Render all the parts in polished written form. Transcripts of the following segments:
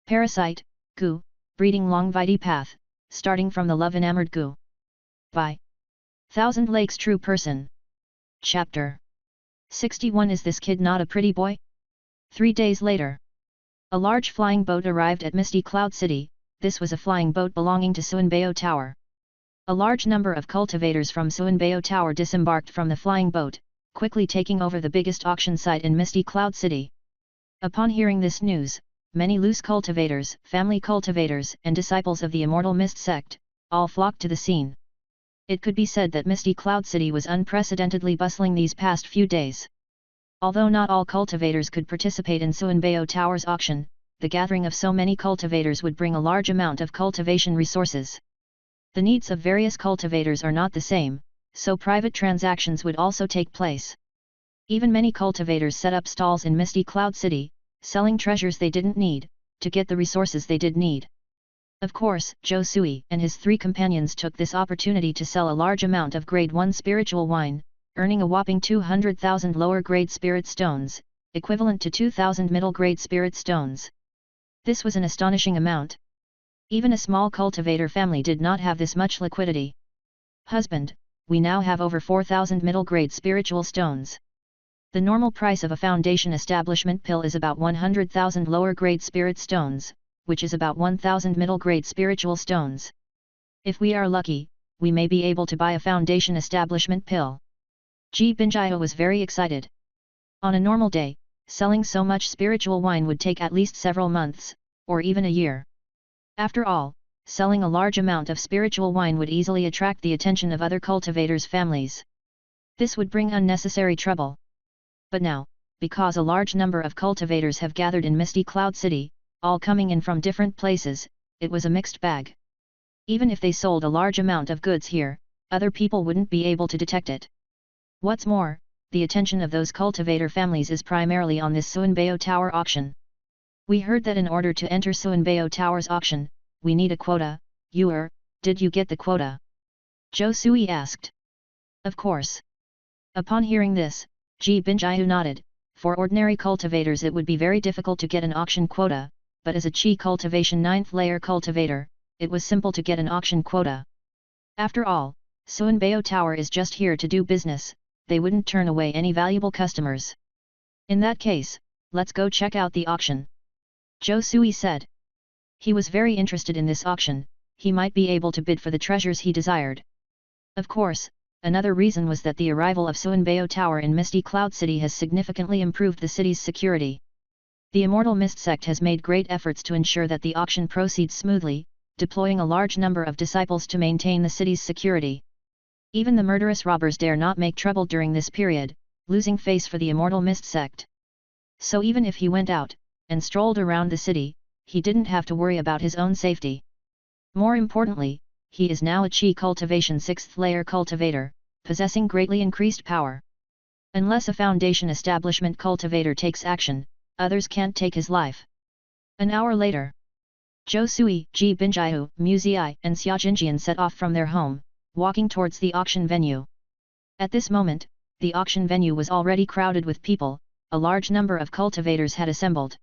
Parasite, Gu, breeding long vitae path, starting from the love-enamored Gu. By Thousand Lakes True Person. Chapter 61. Is this kid not a pretty boy? 3 days later. A large flying boat arrived at Misty Cloud City. This was a flying boat belonging to Suanbao Tower. A large number of cultivators from Suanbao Tower disembarked from the flying boat, quickly taking over the biggest auction site in Misty Cloud City. Upon hearing this news, many loose cultivators, family cultivators, and disciples of the Immortal Mist sect, all flocked to the scene. It could be said that Misty Cloud City was unprecedentedly bustling these past few days. Although not all cultivators could participate in Suanbao Tower's auction, the gathering of so many cultivators would bring a large amount of cultivation resources. The needs of various cultivators are not the same, so private transactions would also take place. Even many cultivators set up stalls in Misty Cloud City, selling treasures they didn't need, to get the resources they did need. Of course, Zhou Sui and his 3 companions took this opportunity to sell a large amount of Grade 1 spiritual wine, earning a whopping 200,000 lower-grade spirit stones, equivalent to 2,000 middle-grade spirit stones. This was an astonishing amount. Even a small cultivator family did not have this much liquidity. Husband, we now have over 4,000 middle-grade spiritual stones. The normal price of a foundation establishment pill is about 100,000 lower-grade spirit stones, which is about 1,000 middle-grade spiritual stones. If we are lucky, we may be able to buy a foundation establishment pill. Ji Binjia was very excited. On a normal day, selling so much spiritual wine would take at least several months, or even a year. After all, selling a large amount of spiritual wine would easily attract the attention of other cultivators' families. This would bring unnecessary trouble. But now, because a large number of cultivators have gathered in Misty Cloud City, all coming in from different places, it was a mixed bag. Even if they sold a large amount of goods here, other people wouldn't be able to detect it. What's more, the attention of those cultivator families is primarily on this Suanbao Tower auction. We heard that in order to enter Suanbao Tower's auction, we need a quota. Did you get the quota? Zhou Sui asked. Of course. Upon hearing this, Ji Binjia nodded. For ordinary cultivators it would be very difficult to get an auction quota, but as a Qi cultivation 9th layer cultivator, it was simple to get an auction quota. After all, Suanbao Tower is just here to do business, they wouldn't turn away any valuable customers. In that case, let's go check out the auction. Zhou Sui said. He was very interested in this auction, he might be able to bid for the treasures he desired. Of course, another reason was that the arrival of Suanbao Tower in Misty Cloud City has significantly improved the city's security. The Immortal Mist sect has made great efforts to ensure that the auction proceeds smoothly, deploying a large number of disciples to maintain the city's security. Even the murderous robbers dare not make trouble during this period, losing face for the Immortal Mist sect. So even if he went out, and strolled around the city, he didn't have to worry about his own safety. More importantly, he is now a Qi cultivation 6th layer cultivator, possessing greatly increased power. Unless a foundation establishment cultivator takes action, others can't take his life. An hour later, Zhou Sui, Ji Binjia, Muzii, and Xia Jinjian set off from their home, walking towards the auction venue. At this moment, the auction venue was already crowded with people, a large number of cultivators had assembled.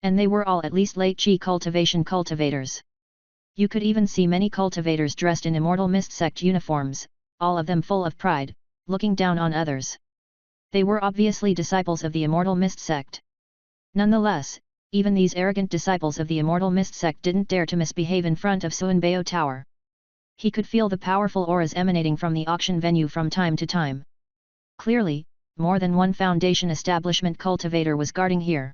And they were all at least late Qi cultivation cultivators. You could even see many cultivators dressed in Immortal Mist sect uniforms, all of them full of pride, looking down on others. They were obviously disciples of the Immortal Mist sect. Nonetheless, even these arrogant disciples of the Immortal Mist sect didn't dare to misbehave in front of Suanbao Tower. He could feel the powerful auras emanating from the auction venue from time to time. Clearly, more than one foundation establishment cultivator was guarding here.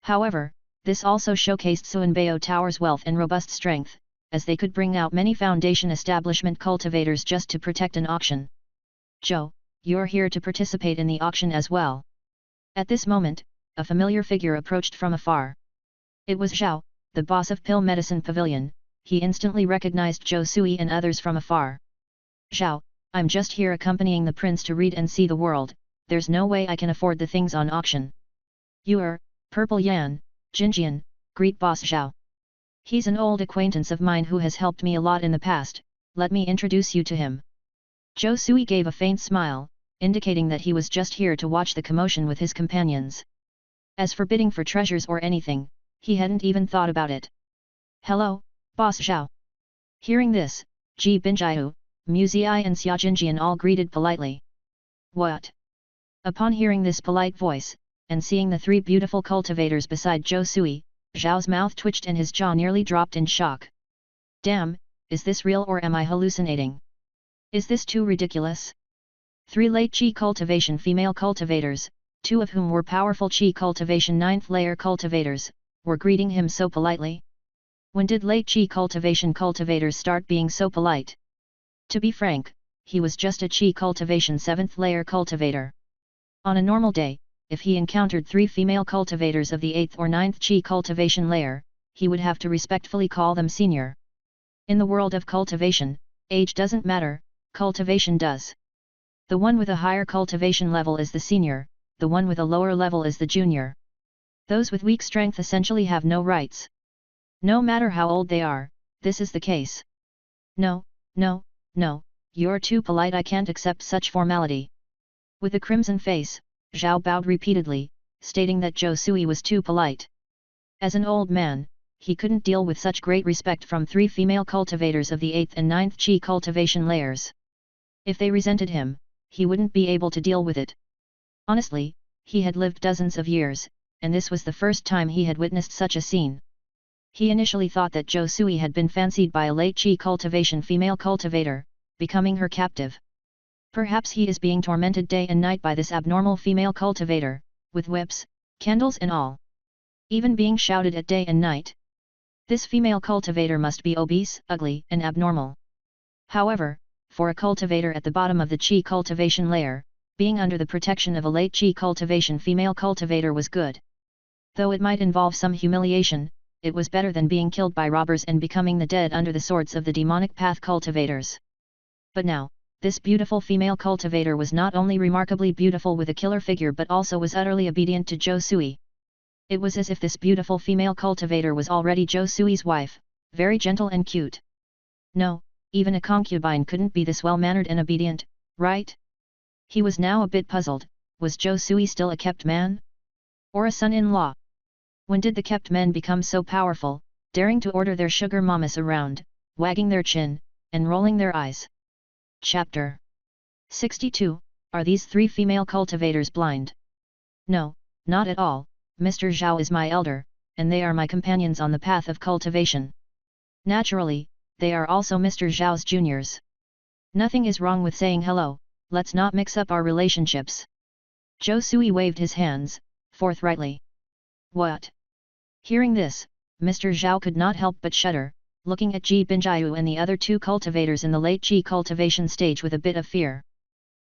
However, this also showcased Suanbao Tower's wealth and robust strength, as they could bring out many foundation establishment cultivators just to protect an auction. Zhou, you're here to participate in the auction as well. At this moment, a familiar figure approached from afar. It was Zhao, the boss of Pill Medicine Pavilion. He instantly recognized Zhou Sui and others from afar. Zhao, I'm just here accompanying the prince to read and see the world, there's no way I can afford the things on auction. Purple Yan, Jinjian, greet boss Zhao. He's an old acquaintance of mine who has helped me a lot in the past, let me introduce you to him. Zhou Sui gave a faint smile, indicating that he was just here to watch the commotion with his companions. As for bidding for treasures or anything, He hadn't even thought about it. Hello, Boss Zhao. Hearing this, Ji Binjiu, Muzii and Xiaojinjian all greeted politely. What? Upon hearing this polite voice, and seeing the three beautiful cultivators beside Zhou Sui, Zhao's mouth twitched and his jaw nearly dropped in shock. Damn, is this real or am I hallucinating? Is this too ridiculous? Three late Qi cultivation female cultivators, two of whom were powerful Qi cultivation 9th layer cultivators, were greeting him so politely. When did late Qi cultivation cultivators start being so polite? To be frank, he was just a Qi cultivation 7th layer cultivator. On a normal day, if he encountered three female cultivators of the 8th or 9th Qi cultivation layer, he would have to respectfully call them senior. In the world of cultivation, age doesn't matter, cultivation does. The one with a higher cultivation level is the senior, the one with a lower level is the junior. Those with weak strength essentially have no rights. No matter how old they are, this is the case. No, no, no, you're too polite, I can't accept such formality. With a crimson face, Zhao bowed repeatedly, stating that Zhou Sui was too polite. As an old man, he couldn't deal with such great respect from three female cultivators of the 8th and 9th Qi cultivation layers. If they resented him, he wouldn't be able to deal with it. Honestly, he had lived dozens of years, and this was the first time he had witnessed such a scene. He initially thought that Zhou Sui had been fancied by a late Qi cultivation female cultivator, becoming her captive. Perhaps he is being tormented day and night by this abnormal female cultivator, with whips, candles and all. Even being shouted at day and night. This female cultivator must be obese, ugly, and abnormal. However, for a cultivator at the bottom of the Qi cultivation layer, being under the protection of a late Qi cultivation female cultivator was good. Though it might involve some humiliation, it was better than being killed by robbers and becoming the dead under the swords of the demonic path cultivators. But now, this beautiful female cultivator was not only remarkably beautiful with a killer figure but also was utterly obedient to Zhou Sui. It was as if this beautiful female cultivator was already Zhou Sui's wife, very gentle and cute. No, even a concubine couldn't be this well-mannered and obedient, right? He was now a bit puzzled, was Zhou Sui still a kept man? Or a son-in-law? When did the kept men become so powerful, daring to order their sugar mamas around, wagging their chin, and rolling their eyes? Chapter 62, Are these three female cultivators blind? No, not at all, Mr. Zhao is my elder, and they are my companions on the path of cultivation. Naturally, they are also Mr. Zhao's juniors. Nothing is wrong with saying hello, let's not mix up our relationships. Zhou Sui waved his hands, forthrightly. What? Hearing this, Mr. Zhao could not help but shudder, looking at Ji Binjiu and the other two cultivators in the late Qi cultivation stage with a bit of fear.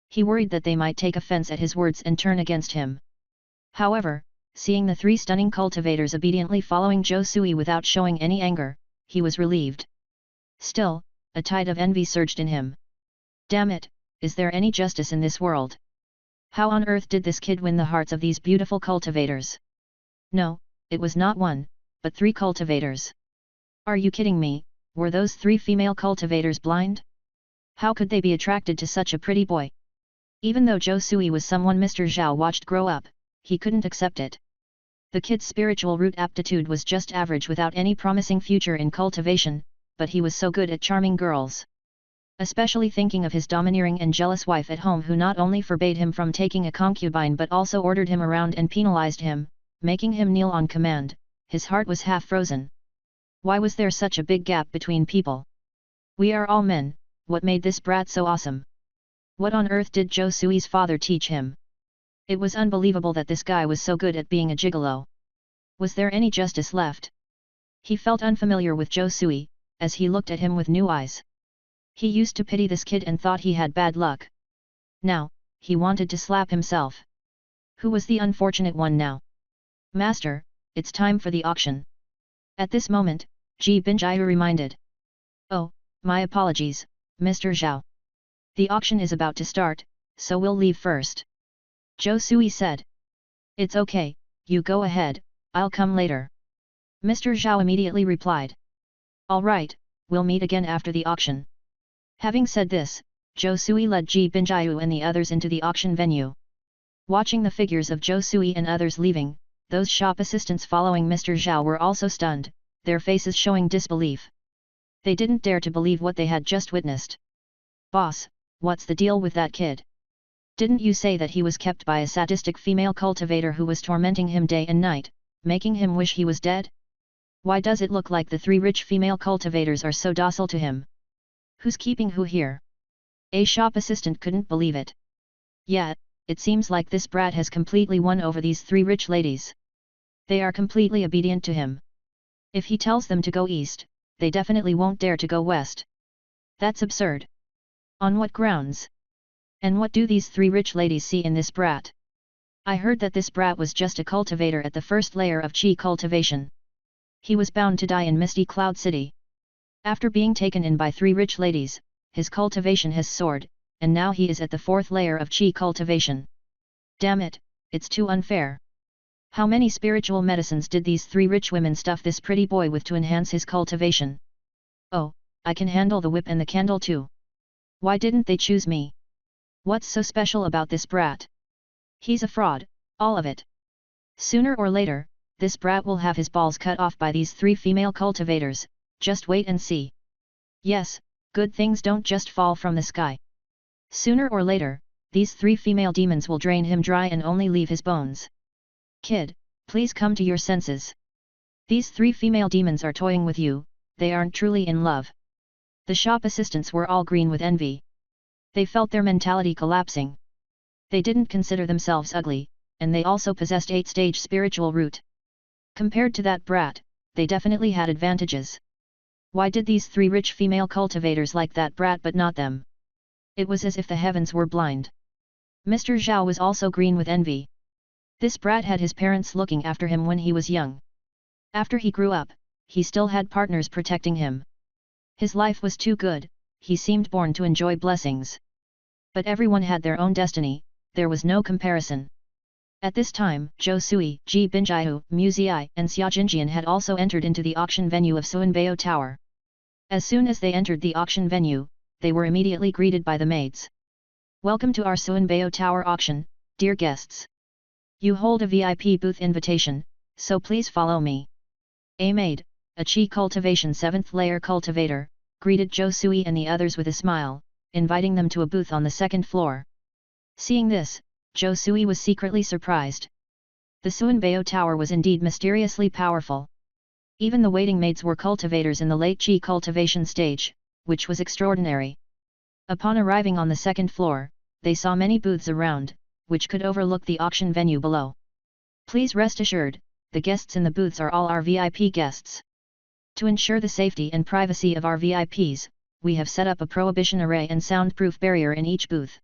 He worried that they might take offense at his words and turn against him. However, seeing the three stunning cultivators obediently following Zhou Sui without showing any anger, he was relieved. Still, a tide of envy surged in him. Damn it, is there any justice in this world? How on earth did this kid win the hearts of these beautiful cultivators? No, it was not one, but three cultivators. Are you kidding me, were those three female cultivators blind? How could they be attracted to such a pretty boy? Even though Zhou Sui was someone Mr. Zhao watched grow up, he couldn't accept it. The kid's spiritual root aptitude was just average without any promising future in cultivation, but he was so good at charming girls. Especially thinking of his domineering and jealous wife at home who not only forbade him from taking a concubine but also ordered him around and penalized him, making him kneel on command, his heart was half frozen. Why was there such a big gap between people? We are all men, what made this brat so awesome? What on earth did Zhou Sui's father teach him? It was unbelievable that this guy was so good at being a gigolo. Was there any justice left? He felt unfamiliar with Zhou Sui, as he looked at him with new eyes. He used to pity this kid and thought he had bad luck. Now, he wanted to slap himself. Who was the unfortunate one now? Master, it's time for the auction. At this moment, Ji Binjiu reminded. Oh, my apologies, Mr. Zhao. The auction is about to start, so we'll leave first. Zhou Sui said. It's okay, you go ahead, I'll come later. Mr. Zhao immediately replied. All right, we'll meet again after the auction. Having said this, Zhou Sui led Ji Binjiu and the others into the auction venue. Watching the figures of Zhou Sui and others leaving, Those shop assistants following Mr. Zhao were also stunned, their faces showing disbelief. They didn't dare to believe what they had just witnessed. "Boss, what's the deal with that kid? Didn't you say that he was kept by a sadistic female cultivator who was tormenting him day and night, making him wish he was dead? Why does it look like the 3 rich female cultivators are so docile to him? Who's keeping who here?" A shop assistant couldn't believe it. "Yeah, it seems like this brat has completely won over these 3 rich ladies. They are completely obedient to him. If he tells them to go east, they definitely won't dare to go west. That's absurd. On what grounds? And what do these 3 rich ladies see in this brat? I heard that this brat was just a cultivator at the first layer of Qi cultivation. He was bound to die in Misty Cloud City. After being taken in by 3 rich ladies, his cultivation has soared, and now he is at the 4th layer of Qi cultivation. Damn it, it's too unfair. How many spiritual medicines did these 3 rich women stuff this pretty boy with to enhance his cultivation? Oh, I can handle the whip and the candle too. Why didn't they choose me? What's so special about this brat? He's a fraud, all of it. Sooner or later, this brat will have his balls cut off by these 3 female cultivators, just wait and see. Yes, good things don't just fall from the sky. Sooner or later, these 3 female demons will drain him dry and only leave his bones. Kid, please come to your senses. These 3 female demons are toying with you, they aren't truly in love." The shop assistants were all green with envy. They felt their mentality collapsing. They didn't consider themselves ugly, and they also possessed 8-stage spiritual root. Compared to that brat, they definitely had advantages. Why did these 3 rich female cultivators like that brat but not them? It was as if the heavens were blind. Mr. Zhao was also green with envy. This brat had his parents looking after him when he was young. After he grew up, he still had partners protecting him. His life was too good, he seemed born to enjoy blessings. But everyone had their own destiny, there was no comparison. At this time, Zhou Sui, Ji Binjiu, Mu Ziyi, and Xia Jinjian had also entered into the auction venue of Suanbao Tower. As soon as they entered the auction venue, they were immediately greeted by the maids. "Welcome to our Suanbao Tower auction, dear guests. You hold a VIP booth invitation, so please follow me." A maid, a Qi cultivation 7th layer cultivator, greeted Zhou Sui and the others with a smile, inviting them to a booth on the 2nd floor. Seeing this, Zhou Sui was secretly surprised. The Suanbao Tower was indeed mysteriously powerful. Even the waiting maids were cultivators in the late Qi cultivation stage, which was extraordinary. Upon arriving on the 2nd floor, they saw many booths around, which could overlook the auction venue below. "Please rest assured, the guests in the booths are all our VIP guests. To ensure the safety and privacy of our VIPs, we have set up a prohibition array and soundproof barrier in each booth.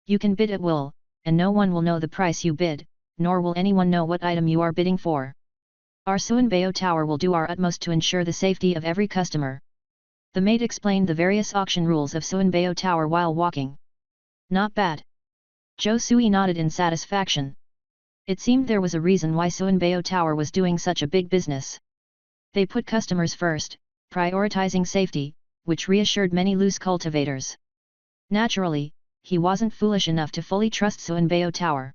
You can bid at will, and no one will know the price you bid, nor will anyone know what item you are bidding for. Our Suanbao Tower will do our utmost to ensure the safety of every customer." The maid explained the various auction rules of Suanbao Tower while walking. "Not bad." Zhou Sui nodded in satisfaction. It seemed there was a reason why Suanbao Tower was doing such a big business. They put customers first, prioritizing safety, which reassured many loose cultivators. Naturally, he wasn't foolish enough to fully trust Suanbao Tower.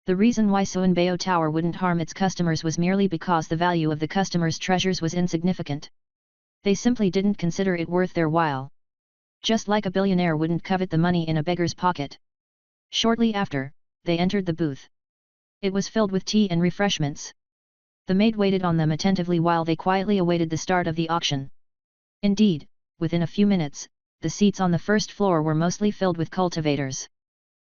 The reason why Suanbao Tower wouldn't harm its customers was merely because the value of the customers' treasures was insignificant. They simply didn't consider it worth their while. Just like a billionaire wouldn't covet the money in a beggar's pocket. Shortly after, they entered the booth. It was filled with tea and refreshments. The maid waited on them attentively while they quietly awaited the start of the auction. Indeed, within a few minutes, the seats on the 1st floor were mostly filled with cultivators.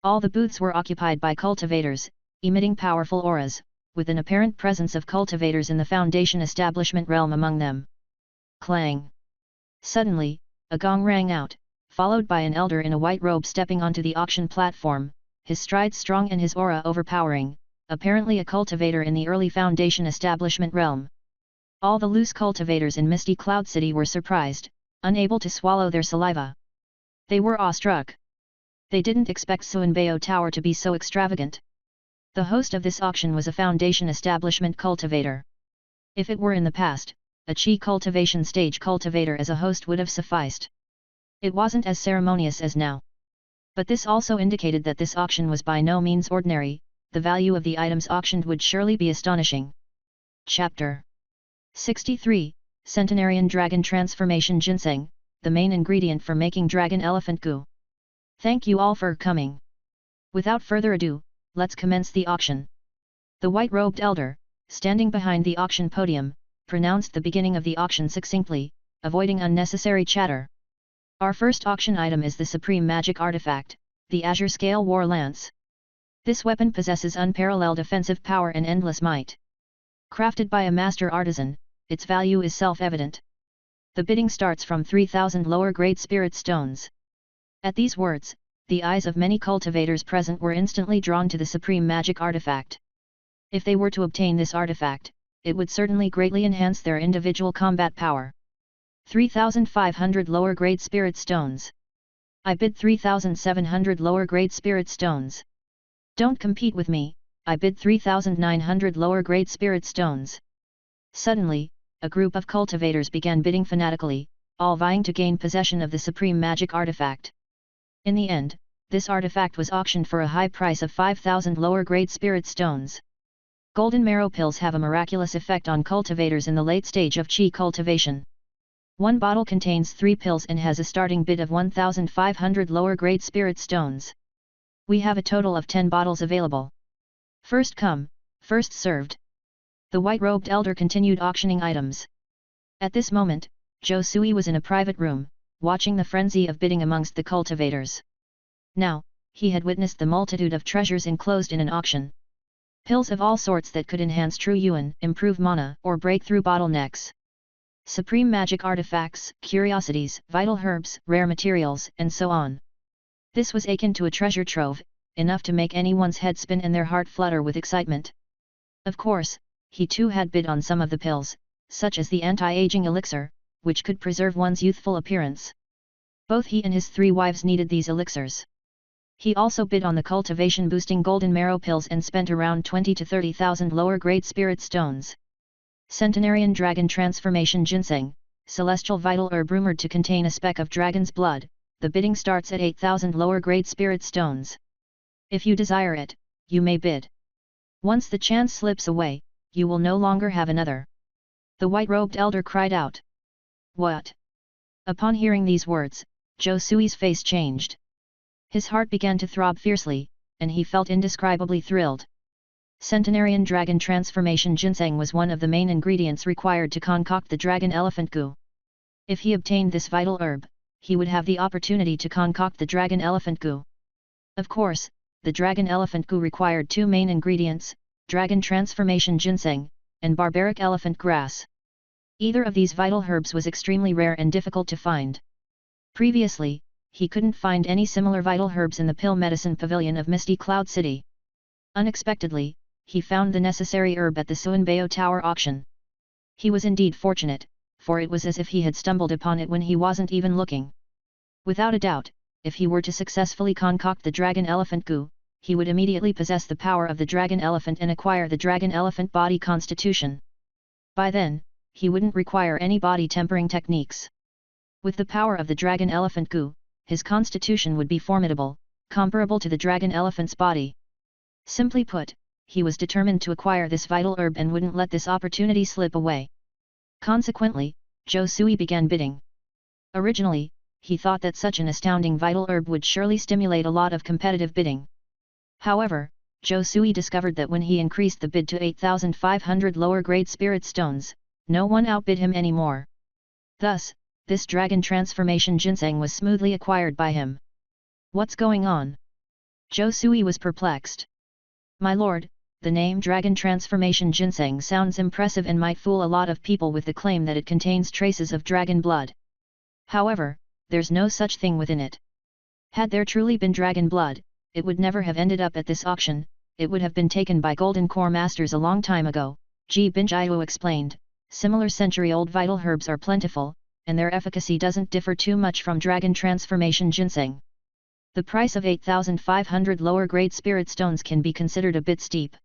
All the booths were occupied by cultivators, emitting powerful auras, with an apparent presence of cultivators in the foundation establishment realm among them. Clang! Suddenly, a gong rang out, followed by an elder in a white robe stepping onto the auction platform, his stride strong and his aura overpowering, apparently a cultivator in the early foundation establishment realm. All the loose cultivators in Misty Cloud City were surprised, unable to swallow their saliva. They were awestruck. They didn't expect Suanbao Tower to be so extravagant. The host of this auction was a foundation establishment cultivator. If it were in the past, a Qi cultivation stage cultivator as a host would have sufficed. It wasn't as ceremonious as now. But this also indicated that this auction was by no means ordinary, the value of the items auctioned would surely be astonishing. Chapter 63, Centenarian Dragon Transformation Ginseng, the main ingredient for making dragon elephant goo. Thank you all for coming. Without further ado, let's commence the auction. The white-robed elder, standing behind the auction podium, pronounced the beginning of the auction succinctly, avoiding unnecessary chatter. Our first auction item is the supreme magic artifact, the Azure Scale War Lance. This weapon possesses unparalleled offensive power and endless might. Crafted by a master artisan, its value is self-evident. The bidding starts from 3,000 lower-grade spirit stones. At these words, the eyes of many cultivators present were instantly drawn to the supreme magic artifact. If they were to obtain this artifact, it would certainly greatly enhance their individual combat power. 3,500 lower-grade spirit stones. I bid 3,700 lower-grade spirit stones. Don't compete with me, I bid 3,900 lower-grade spirit stones. Suddenly, a group of cultivators began bidding fanatically, all vying to gain possession of the supreme magic artifact. In the end, this artifact was auctioned for a high price of 5,000 lower-grade spirit stones. Golden marrow pills have a miraculous effect on cultivators in the late stage of Qi cultivation. One bottle contains 3 pills and has a starting bid of 1,500 lower-grade spirit stones. We have a total of 10 bottles available. First come, first served. The white-robed elder continued auctioning items. At this moment, Zhou Sui was in a private room, watching the frenzy of bidding amongst the cultivators. Now, he had witnessed the multitude of treasures enclosed in an auction. Pills of all sorts that could enhance true yuan, improve mana, or break through bottlenecks. Supreme magic artifacts, curiosities, vital herbs, rare materials, and so on. This was akin to a treasure trove, enough to make anyone's head spin and their heart flutter with excitement. Of course, he too had bid on some of the pills, such as the anti-aging elixir, which could preserve one's youthful appearance. Both he and his 3 wives needed these elixirs. He also bid on the cultivation-boosting golden marrow pills and spent around 20 to 30,000 lower-grade spirit stones. Centenarian Dragon Transformation Ginseng, celestial vital herb rumored to contain a speck of dragon's blood, the bidding starts at 8,000 lower-grade spirit stones. If you desire it, you may bid. Once the chance slips away, you will no longer have another. The white-robed elder cried out. What? Upon hearing these words, Zhou Sui's face changed. His heart began to throb fiercely, and he felt indescribably thrilled. Centenarian Dragon Transformation Ginseng was one of the main ingredients required to concoct the dragon elephant goo. If he obtained this vital herb, he would have the opportunity to concoct the dragon elephant goo. Of course, the dragon elephant goo required 2 main ingredients, dragon transformation ginseng, and barbaric elephant grass. Either of these vital herbs was extremely rare and difficult to find. Previously, he couldn't find any similar vital herbs in the pill medicine pavilion of Misty Cloud City. Unexpectedly, he found the necessary herb at the Suanbao Tower auction. He was indeed fortunate, for it was as if he had stumbled upon it when he wasn't even looking. Without a doubt, if he were to successfully concoct the dragon elephant goo, he would immediately possess the power of the dragon elephant and acquire the dragon elephant body constitution. By then, he wouldn't require any body tempering techniques. With the power of the dragon elephant goo, his constitution would be formidable, comparable to the dragon elephant's body. Simply put, he was determined to acquire this vital herb and wouldn't let this opportunity slip away. Consequently, Zhou Sui began bidding. Originally, he thought that such an astounding vital herb would surely stimulate a lot of competitive bidding. However, Zhou Sui discovered that when he increased the bid to 8,500 lower-grade spirit stones, no one outbid him anymore. Thus, this dragon transformation ginseng was smoothly acquired by him. What's going on? Zhou Sui was perplexed. My lord, the name dragon transformation ginseng sounds impressive and might fool a lot of people with the claim that it contains traces of dragon blood. However, there's no such thing within it. Had there truly been dragon blood, it would never have ended up at this auction, it would have been taken by golden core masters a long time ago, Ji Binjiu explained. Similar century-old vital herbs are plentiful, and their efficacy doesn't differ too much from dragon transformation ginseng. The price of 8,500 lower-grade spirit stones can be considered a bit steep.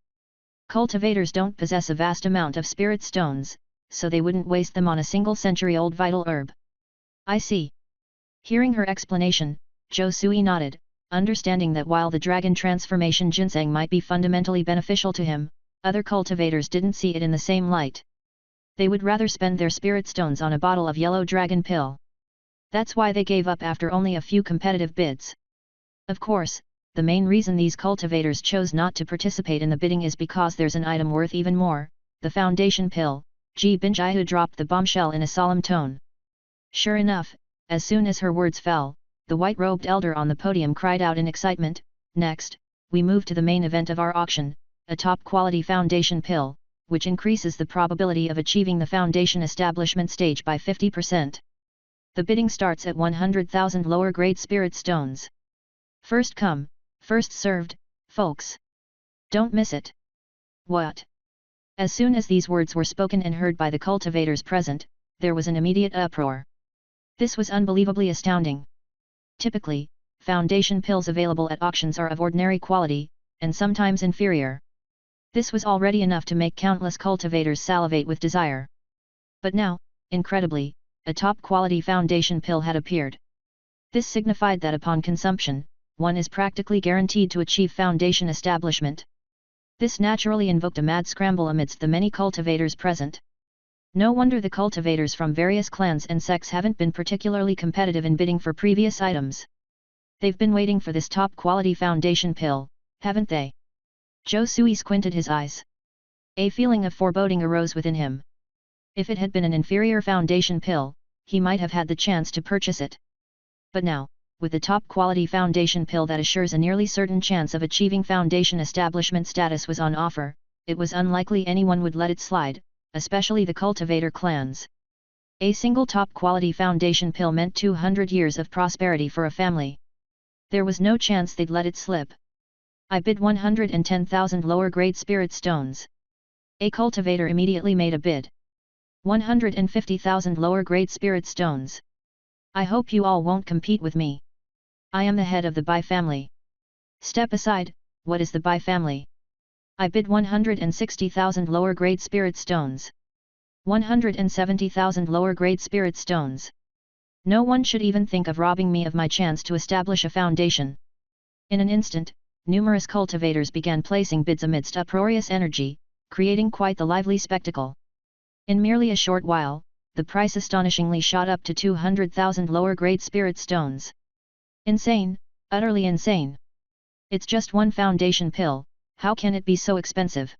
Cultivators don't possess a vast amount of spirit stones, so they wouldn't waste them on a single century-old vital herb. I see. Hearing her explanation, Zhou Sui nodded, understanding that while the dragon transformation ginseng might be fundamentally beneficial to him, other cultivators didn't see it in the same light. They would rather spend their spirit stones on a bottle of yellow dragon pill. That's why they gave up after only a few competitive bids. Of course, the main reason these cultivators chose not to participate in the bidding is because there's an item worth even more, the foundation pill. Ji Binjiahu dropped the bombshell in a solemn tone. Sure enough, as soon as her words fell, the white-robed elder on the podium cried out in excitement, "Next, we move to the main event of our auction, a top-quality foundation pill, which increases the probability of achieving the foundation establishment stage by 50%. The bidding starts at 100,000 lower-grade spirit stones. First come, first served, folks. Don't miss it." What? As soon as these words were spoken and heard by the cultivators present, there was an immediate uproar. This was unbelievably astounding. Typically, foundation pills available at auctions are of ordinary quality, and sometimes inferior. This was already enough to make countless cultivators salivate with desire. But now, incredibly, a top-quality foundation pill had appeared. This signified that upon consumption, one is practically guaranteed to achieve foundation establishment. This naturally invoked a mad scramble amidst the many cultivators present. No wonder the cultivators from various clans and sects haven't been particularly competitive in bidding for previous items. They've been waiting for this top-quality foundation pill, haven't they? Zhou Sui squinted his eyes. A feeling of foreboding arose within him. If it had been an inferior foundation pill, he might have had the chance to purchase it. But now, with the top-quality foundation pill that assures a nearly certain chance of achieving foundation establishment status was on offer, it was unlikely anyone would let it slide, especially the cultivator clans. A single top-quality foundation pill meant 200 years of prosperity for a family. There was no chance they'd let it slip. "I bid 110,000 lower-grade spirit stones." A cultivator immediately made a bid. 150,000 lower-grade spirit stones. "I hope you all won't compete with me. I am the head of the Bai family." "Step aside, what is the Bai family?" "I bid 160,000 lower-grade spirit stones." 170,000 lower-grade spirit stones. "No one should even think of robbing me of my chance to establish a foundation." In an instant, numerous cultivators began placing bids amidst uproarious energy, creating quite the lively spectacle. In merely a short while, the price astonishingly shot up to 200,000 lower-grade spirit stones. Insane, utterly insane. It's just one foundation pill, how can it be so expensive?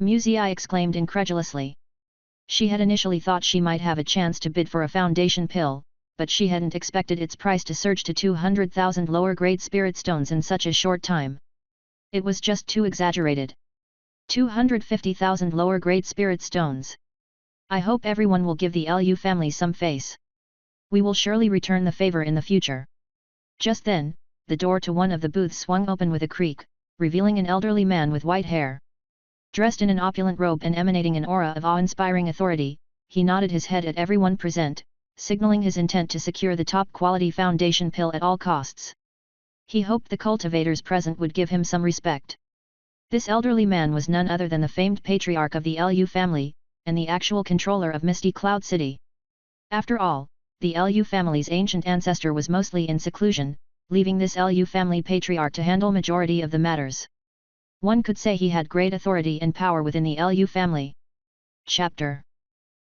Musei exclaimed incredulously. She had initially thought she might have a chance to bid for a foundation pill, but she hadn't expected its price to surge to 200,000 lower-grade spirit stones in such a short time. It was just too exaggerated. 250,000 lower-grade spirit stones. I hope everyone will give the Lu family some face. We will surely return the favor in the future. Just then, the door to one of the booths swung open with a creak, revealing an elderly man with white hair. Dressed in an opulent robe and emanating an aura of awe-inspiring authority, he nodded his head at everyone present, signaling his intent to secure the top-quality foundation pill at all costs. He hoped the cultivators present would give him some respect. This elderly man was none other than the famed patriarch of the Lu family, and the actual controller of Misty Cloud City. After all, the Lu family's ancient ancestor was mostly in seclusion, leaving this Lu family patriarch to handle majority of the matters. One could say he had great authority and power within the Lu family. Chapter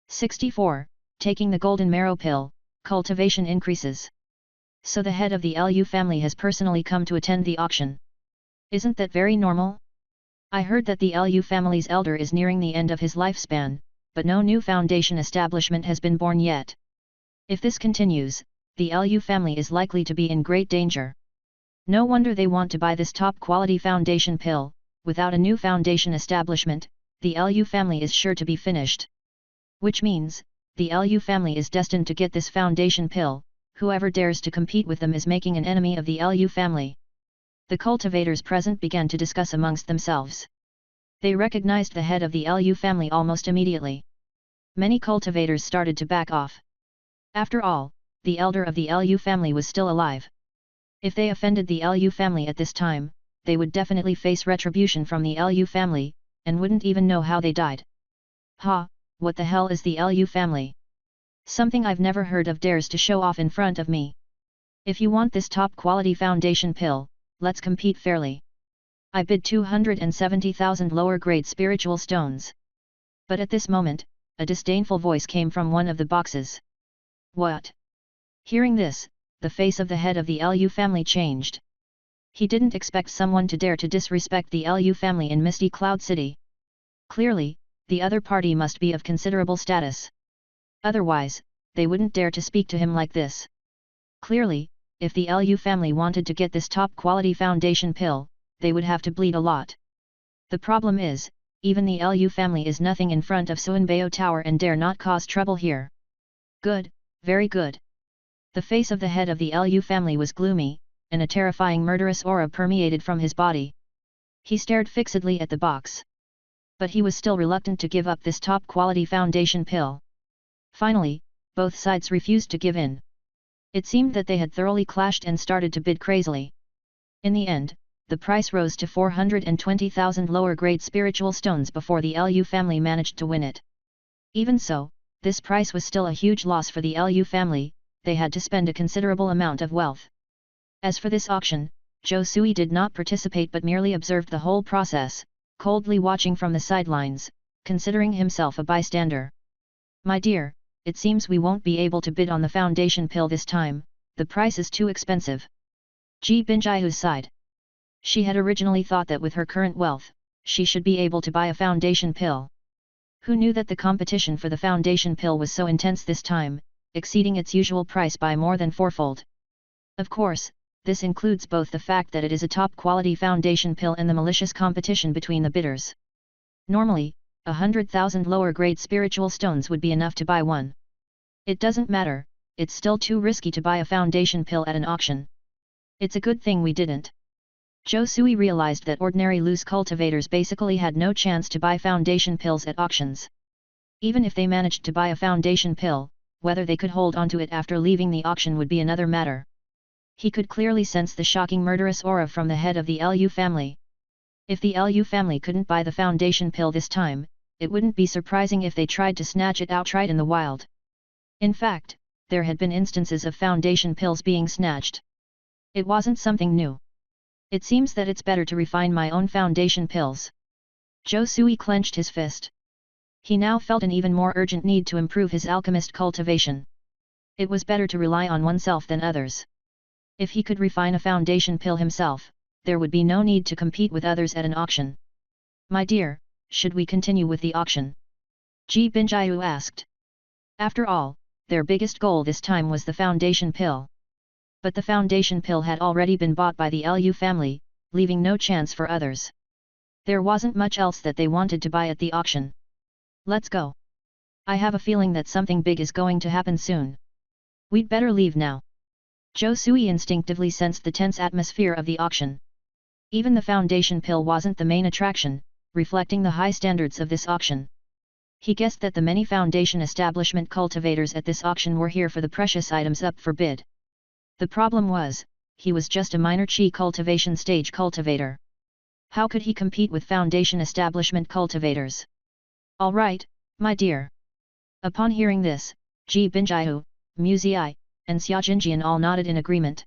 64, Taking the Golden Marrow Pill, Cultivation Increases. So the head of the Lu family has personally come to attend the auction. Isn't that very normal? I heard that the Lu family's elder is nearing the end of his lifespan, but no new foundation establishment has been born yet. If this continues, the Lu family is likely to be in great danger. No wonder they want to buy this top-quality foundation pill. Without a new foundation establishment, the Lu family is sure to be finished. Which means, the Lu family is destined to get this foundation pill. Whoever dares to compete with them is making an enemy of the Lu family. The cultivators present began to discuss amongst themselves. They recognized the head of the Lu family almost immediately. Many cultivators started to back off. After all, the elder of the Lu family was still alive. If they offended the Lu family at this time, they would definitely face retribution from the Lu family, and wouldn't even know how they died. Ha, what the hell is the Lu family? Something I've never heard of dares to show off in front of me. If you want this top quality foundation pill, let's compete fairly. I bid 270,000 lower grade spiritual stones. But at this moment, a disdainful voice came from one of the boxes. What? Hearing this, the face of the head of the Lu family changed. He didn't expect someone to dare to disrespect the Lu family in Misty Cloud City. Clearly, the other party must be of considerable status. Otherwise, they wouldn't dare to speak to him like this. Clearly, if the Lu family wanted to get this top quality foundation pill, they would have to bleed a lot. The problem is, even the Lu family is nothing in front of Suanbao Tower and dare not cause trouble here. Good, very good. The face of the head of the Lu family was gloomy, and a terrifying murderous aura permeated from his body. He stared fixedly at the box. But he was still reluctant to give up this top quality foundation pill. Finally, both sides refused to give in. It seemed that they had thoroughly clashed and started to bid crazily. In the end, the price rose to 420,000 lower grade spiritual stones before the Lu family managed to win it. Even so, this price was still a huge loss for the Lu family. They had to spend a considerable amount of wealth. As for this auction, Zhou Sui did not participate but merely observed the whole process, coldly watching from the sidelines, considering himself a bystander. My dear, it seems we won't be able to bid on the foundation pill this time, the price is too expensive. Ji Binjaihu sighed. She had originally thought that with her current wealth, she should be able to buy a foundation pill. Who knew that the competition for the foundation pill was so intense this time, exceeding its usual price by more than fourfold. Of course, this includes both the fact that it is a top-quality foundation pill and the malicious competition between the bidders. Normally, 100,000 lower-grade spiritual stones would be enough to buy one. It doesn't matter, it's still too risky to buy a foundation pill at an auction. It's a good thing we didn't. Zhou Sui realized that ordinary loose cultivators basically had no chance to buy foundation pills at auctions. Even if they managed to buy a foundation pill, whether they could hold onto it after leaving the auction would be another matter. He could clearly sense the shocking murderous aura from the head of the Lu family. If the Lu family couldn't buy the foundation pill this time, it wouldn't be surprising if they tried to snatch it outright in the wild. In fact, there had been instances of foundation pills being snatched. It wasn't something new. It seems that it's better to refine my own foundation pills. Zhou Sui clenched his fist. He now felt an even more urgent need to improve his alchemist cultivation. It was better to rely on oneself than others. If he could refine a foundation pill himself, there would be no need to compete with others at an auction. My dear, should we continue with the auction? Ji Binjaihu asked. After all, their biggest goal this time was the foundation pill. But the foundation pill had already been bought by the Lu family, leaving no chance for others. There wasn't much else that they wanted to buy at the auction. Let's go. I have a feeling that something big is going to happen soon. We'd better leave now. Zhou Sui instinctively sensed the tense atmosphere of the auction. Even the foundation pill wasn't the main attraction, reflecting the high standards of this auction. He guessed that the many foundation establishment cultivators at this auction were here for the precious items up for bid. The problem was, he was just a minor chi cultivation stage cultivator. How could he compete with foundation establishment cultivators? All right, my dear. Upon hearing this, Ji Binjaihu, Muzii, and Xiaojinjian all nodded in agreement.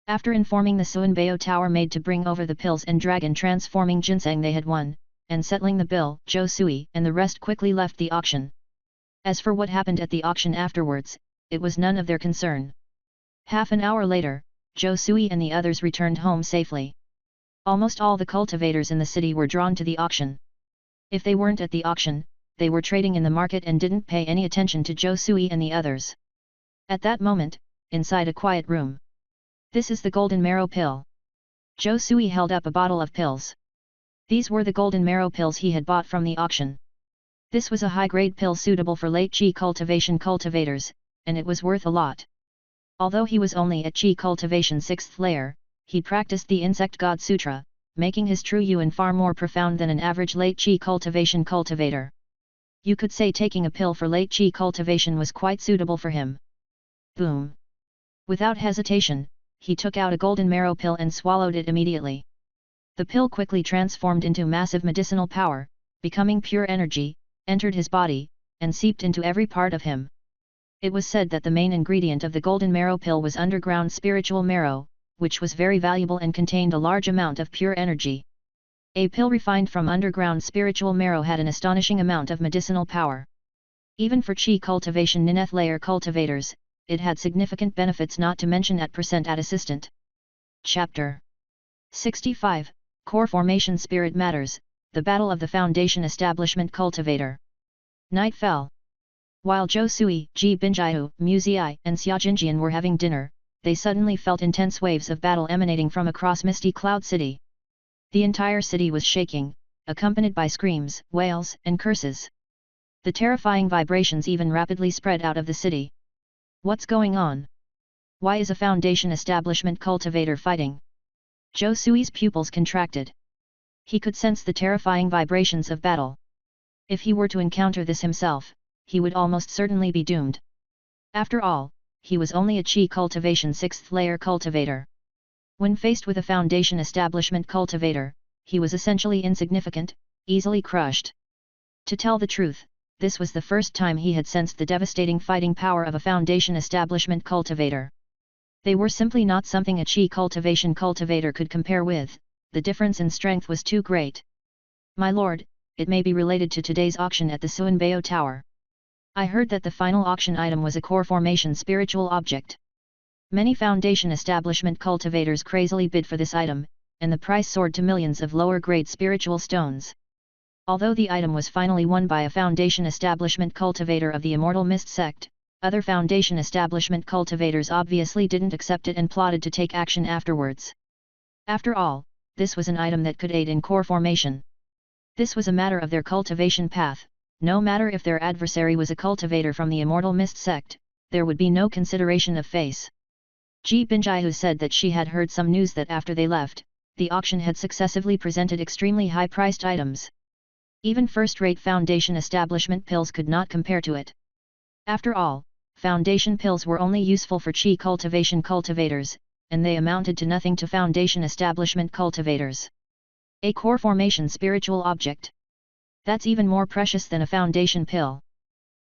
After informing the Suanbao Tower maid to bring over the pills and dragon transforming ginseng they had won, and settling the bill, Zhou Sui and the rest quickly left the auction. As for what happened at the auction afterwards, it was none of their concern. Half an hour later, Zhou Sui and the others returned home safely. Almost all the cultivators in the city were drawn to the auction. If they weren't at the auction, they were trading in the market and didn't pay any attention to Zhou Sui and the others. At that moment, inside a quiet room. This is the golden marrow pill. Zhou Sui held up a bottle of pills. These were the golden marrow pills he had bought from the auction. This was a high-grade pill suitable for late chi cultivation cultivators, and it was worth a lot. Although he was only at chi cultivation 6th layer, he practiced the Insect God Sutra, making his true yuan far more profound than an average late chi cultivation cultivator. You could say taking a pill for late chi cultivation was quite suitable for him. Boom! Without hesitation, he took out a golden marrow pill and swallowed it immediately. The pill quickly transformed into massive medicinal power, becoming pure energy, entered his body, and seeped into every part of him. It was said that the main ingredient of the golden marrow pill was underground spiritual marrow, which was very valuable and contained a large amount of pure energy. A pill refined from underground spiritual marrow had an astonishing amount of medicinal power. Even for Qi cultivation ninth layer cultivators, it had significant benefits, not to mention at assistant. Chapter 65, Core Formation Spirit Matters, The Battle of the Foundation Establishment Cultivator. Night fell. While Zhou Sui, Ji Binjiu, Mu Ziyi, and Xia Jinjian were having dinner, they suddenly felt intense waves of battle emanating from across Misty Cloud City. The entire city was shaking, accompanied by screams, wails, and curses. The terrifying vibrations even rapidly spread out of the city. What's going on? Why is a foundation establishment cultivator fighting? Zhou Sui's pupils contracted. He could sense the terrifying vibrations of battle. If he were to encounter this himself, he would almost certainly be doomed. After all, he was only a Qi cultivation 6th layer cultivator. When faced with a foundation establishment cultivator, he was essentially insignificant, easily crushed. To tell the truth, this was the first time he had sensed the devastating fighting power of a foundation establishment cultivator. They were simply not something a Qi cultivation cultivator could compare with, the difference in strength was too great. My lord, it may be related to today's auction at the Suanbao Tower. I heard that the final auction item was a core formation spiritual object. Many foundation establishment cultivators crazily bid for this item, and the price soared to millions of lower-grade spiritual stones. Although the item was finally won by a foundation establishment cultivator of the Immortal Mist sect, other foundation establishment cultivators obviously didn't accept it and plotted to take action afterwards. After all, this was an item that could aid in core formation. This was a matter of their cultivation path. No matter if their adversary was a cultivator from the Immortal Mist sect, there would be no consideration of face. Ji Binjiu said that she had heard some news that after they left, the auction had successively presented extremely high-priced items. Even first-rate foundation establishment pills could not compare to it. After all, foundation pills were only useful for Qi cultivation cultivators, and they amounted to nothing to foundation establishment cultivators. A core formation spiritual object. That's even more precious than a foundation pill.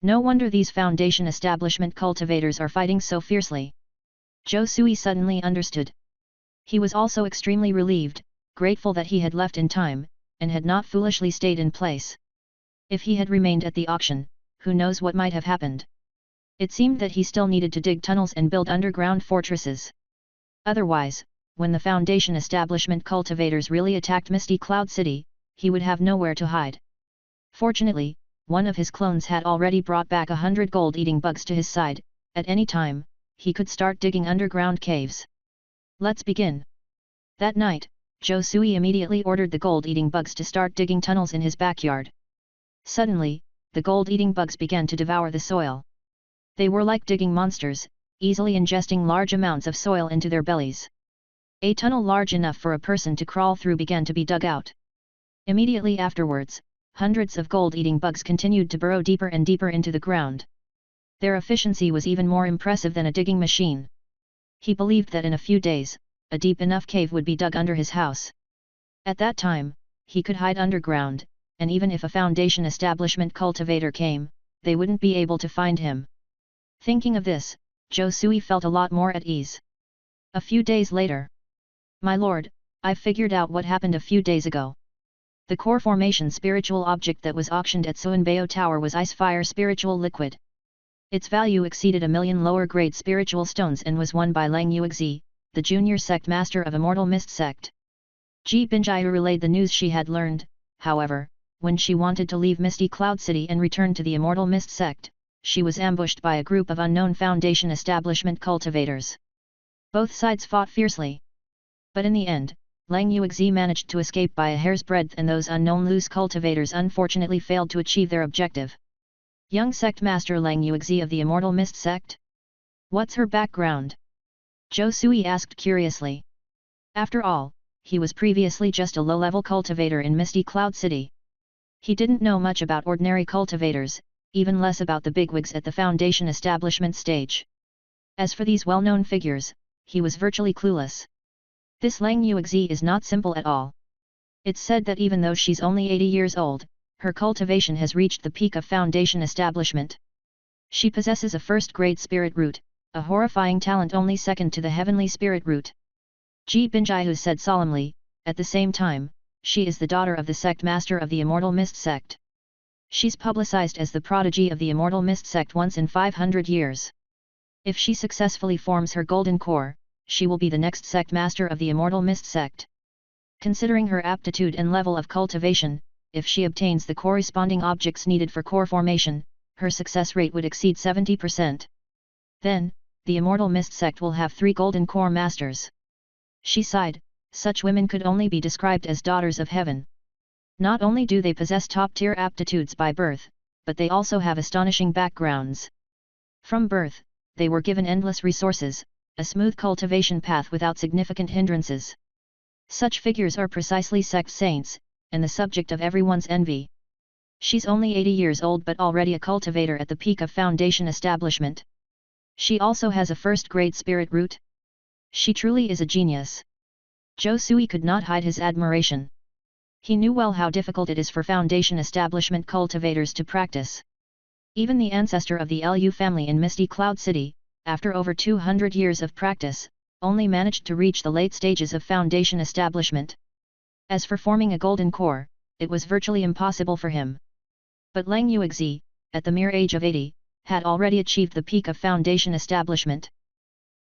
No wonder these foundation establishment cultivators are fighting so fiercely. Zhou Sui suddenly understood. He was also extremely relieved, grateful that he had left in time, and had not foolishly stayed in place. If he had remained at the auction, who knows what might have happened. It seemed that he still needed to dig tunnels and build underground fortresses. Otherwise, when the foundation establishment cultivators really attacked Misty Cloud City, he would have nowhere to hide. Fortunately, one of his clones had already brought back 100 gold-eating bugs to his side. At any time, he could start digging underground caves. Let's begin. That night, Zhou Sui immediately ordered the gold-eating bugs to start digging tunnels in his backyard. Suddenly, the gold-eating bugs began to devour the soil. They were like digging monsters, easily ingesting large amounts of soil into their bellies. A tunnel large enough for a person to crawl through began to be dug out. Immediately afterwards, hundreds of gold-eating bugs continued to burrow deeper and deeper into the ground. Their efficiency was even more impressive than a digging machine. He believed that in a few days, a deep enough cave would be dug under his house. At that time, he could hide underground, and even if a foundation establishment cultivator came, they wouldn't be able to find him. Thinking of this, Zhou Sui felt a lot more at ease. A few days later. My lord, I've figured out what happened a few days ago. The core formation spiritual object that was auctioned at Suanbao Tower was ice fire spiritual liquid. Its value exceeded 1 million lower-grade spiritual stones and was won by Lang Yuexi, the junior sect master of Immortal Mist sect. Ji Binjiu relayed the news she had learned. However, when she wanted to leave Misty Cloud City and return to the Immortal Mist sect, she was ambushed by a group of unknown foundation establishment cultivators. Both sides fought fiercely. But in the end, Lang Yuexi managed to escape by a hair's breadth, and those unknown loose cultivators unfortunately failed to achieve their objective. Young sect master Lang Yuexi of the Immortal Mist sect? What's her background? Zhou Sui asked curiously. After all, he was previously just a low-level cultivator in Misty Cloud City. He didn't know much about ordinary cultivators, even less about the bigwigs at the foundation establishment stage. As for these well-known figures, he was virtually clueless. This Lang Yuexi is not simple at all. It's said that even though she's only 80 years old, her cultivation has reached the peak of foundation establishment. She possesses a first-grade spirit root, a horrifying talent only second to the heavenly spirit root. Ji Binjiahu said solemnly. At the same time, she is the daughter of the sect master of the Immortal Mist sect. She's publicized as the prodigy of the Immortal Mist sect once in 500 years. If she successfully forms her golden core, she will be the next sect master of the Immortal Mist sect. Considering her aptitude and level of cultivation, if she obtains the corresponding objects needed for core formation, her success rate would exceed 70%. Then, the Immortal Mist sect will have 3 golden core masters. She sighed. Such women could only be described as daughters of heaven. Not only do they possess top-tier aptitudes by birth, but they also have astonishing backgrounds. From birth, they were given endless resources, a smooth cultivation path without significant hindrances. Such figures are precisely sect saints, and the subject of everyone's envy. She's only 80 years old but already a cultivator at the peak of foundation establishment. She also has a first-grade spirit root. She truly is a genius. Zhou Sui could not hide his admiration. He knew well how difficult it is for foundation establishment cultivators to practice. Even the ancestor of the Lu family in Misty Cloud City, after over 200 years of practice, only managed to reach the late stages of foundation establishment. As for forming a golden core, it was virtually impossible for him. But Lang Yuexi, at the mere age of 80, had already achieved the peak of foundation establishment.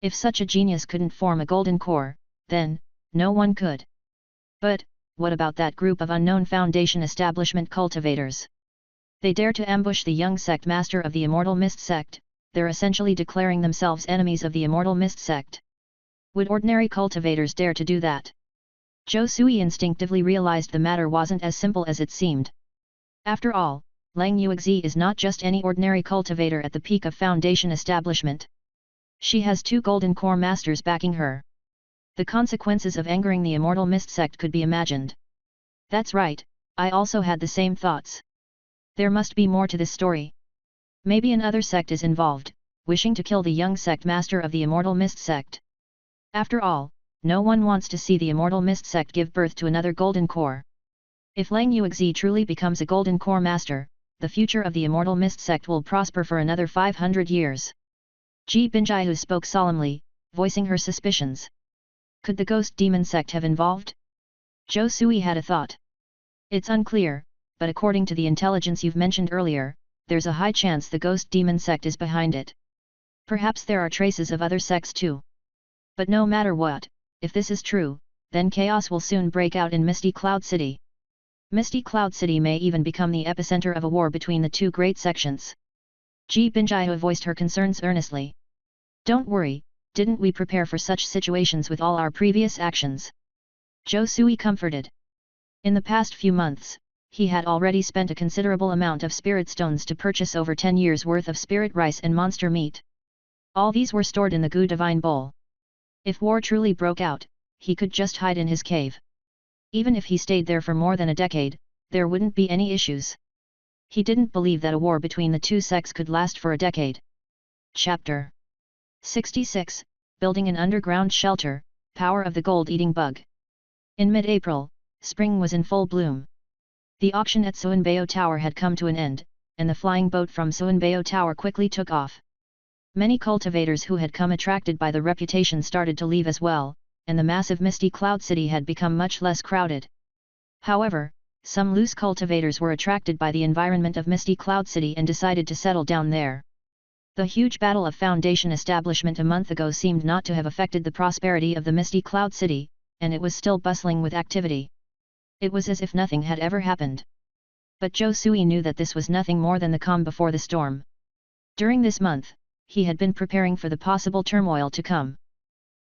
If such a genius couldn't form a golden core, then, no one could. But, what about that group of unknown foundation establishment cultivators? They dare to ambush the young sect master of the Immortal Mist sect, they're essentially declaring themselves enemies of the Immortal Mist sect. Would ordinary cultivators dare to do that? Zhou Sui instinctively realized the matter wasn't as simple as it seemed. After all, Lang Yuexi is not just any ordinary cultivator at the peak of foundation establishment. She has 2 golden core masters backing her. The consequences of angering the Immortal Mist sect could be imagined. That's right, I also had the same thoughts. There must be more to this story. Maybe another sect is involved, wishing to kill the young sect master of the Immortal Mist sect. After all, no one wants to see the Immortal Mist sect give birth to another golden core. If Lang Yuexi truly becomes a golden core master, the future of the Immortal Mist sect will prosper for another 500 years. Ji Binjiahu spoke solemnly, voicing her suspicions. Could the ghost demon sect have involved? Zhou Sui had a thought. It's unclear, but according to the intelligence you've mentioned earlier, there's a high chance the ghost demon sect is behind it. Perhaps there are traces of other sects too. But no matter what, if this is true, then chaos will soon break out in Misty Cloud City. Misty Cloud City may even become the epicenter of a war between the 2 great sections. Ji Binjiahu voiced her concerns earnestly. Don't worry, didn't we prepare for such situations with all our previous actions? Zhou Sui comforted. In the past few months, he had already spent a considerable amount of spirit stones to purchase over 10 years' worth of spirit rice and monster meat. All these were stored in the Gu Divine Bowl. If war truly broke out, he could just hide in his cave. Even if he stayed there for more than a decade, there wouldn't be any issues. He didn't believe that a war between the 2 sects could last for a decade. Chapter 66, Building an Underground Shelter, Power of the Gold-Eating Bug. In mid-April, spring was in full bloom. The auction at Suanbao Tower had come to an end, and the flying boat from Suanbao Tower quickly took off. Many cultivators who had come attracted by the reputation started to leave as well, and the massive Misty Cloud City had become much less crowded. However, some loose cultivators were attracted by the environment of Misty Cloud City and decided to settle down there. The huge battle of foundation establishment a month ago seemed not to have affected the prosperity of the Misty Cloud City, and it was still bustling with activity. It was as if nothing had ever happened. But Zhou Sui knew that this was nothing more than the calm before the storm. During this month, he had been preparing for the possible turmoil to come.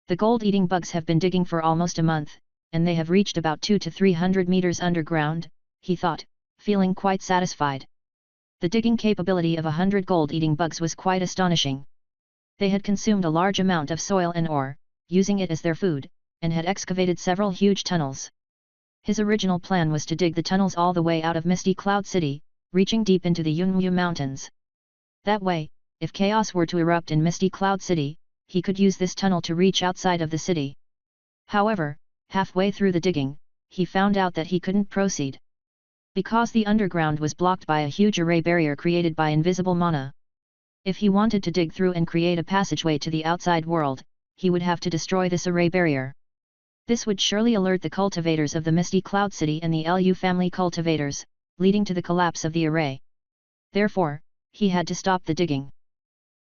The gold-eating bugs have been digging for almost a month, and they have reached about 200 to 300 meters underground, he thought, feeling quite satisfied. The digging capability of 100 gold-eating bugs was quite astonishing. They had consumed a large amount of soil and ore, using it as their food, and had excavated several huge tunnels. His original plan was to dig the tunnels all the way out of Misty Cloud City, reaching deep into the Yunwu Mountains. That way, if chaos were to erupt in Misty Cloud City, he could use this tunnel to reach outside of the city. However, halfway through the digging, he found out that he couldn't proceed. Because the underground was blocked by a huge array barrier created by invisible mana. If he wanted to dig through and create a passageway to the outside world, he would have to destroy this array barrier. This would surely alert the cultivators of the Misty Cloud City and the Lu family cultivators, leading to the collapse of the array. Therefore, he had to stop the digging.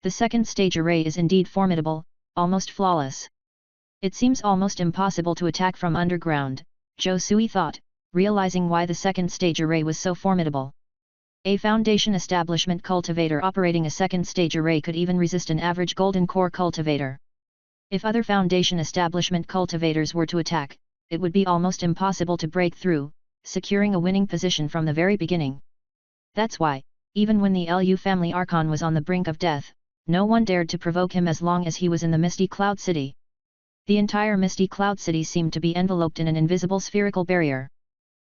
The second stage array is indeed formidable, almost flawless. It seems almost impossible to attack from underground, Zhou Sui thought, realizing why the second stage array was so formidable. A foundation establishment cultivator operating a second stage array could even resist an average golden core cultivator. If other foundation establishment cultivators were to attack, it would be almost impossible to break through, securing a winning position from the very beginning. That's why, even when the Lu family Archon was on the brink of death, no one dared to provoke him as long as he was in the Misty Cloud City. The entire Misty Cloud City seemed to be enveloped in an invisible spherical barrier.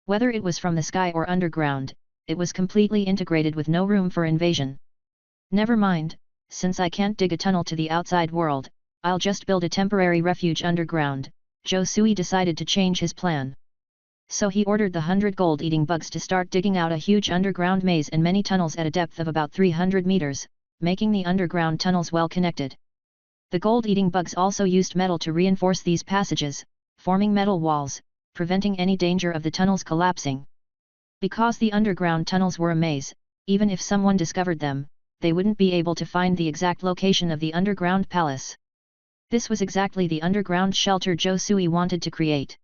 Whether it was from the sky or underground, it was completely integrated with no room for invasion. Never mind, since I can't dig a tunnel to the outside world, I'll just build a temporary refuge underground, Zhou Sui decided to change his plan. So he ordered the 100 gold-eating bugs to start digging out a huge underground maze and many tunnels at a depth of about 300 meters, making the underground tunnels well connected. The gold-eating bugs also used metal to reinforce these passages, forming metal walls, preventing any danger of the tunnels collapsing. Because the underground tunnels were a maze, even if someone discovered them, they wouldn't be able to find the exact location of the underground palace. This was exactly the underground shelter Zhou Sui wanted to create.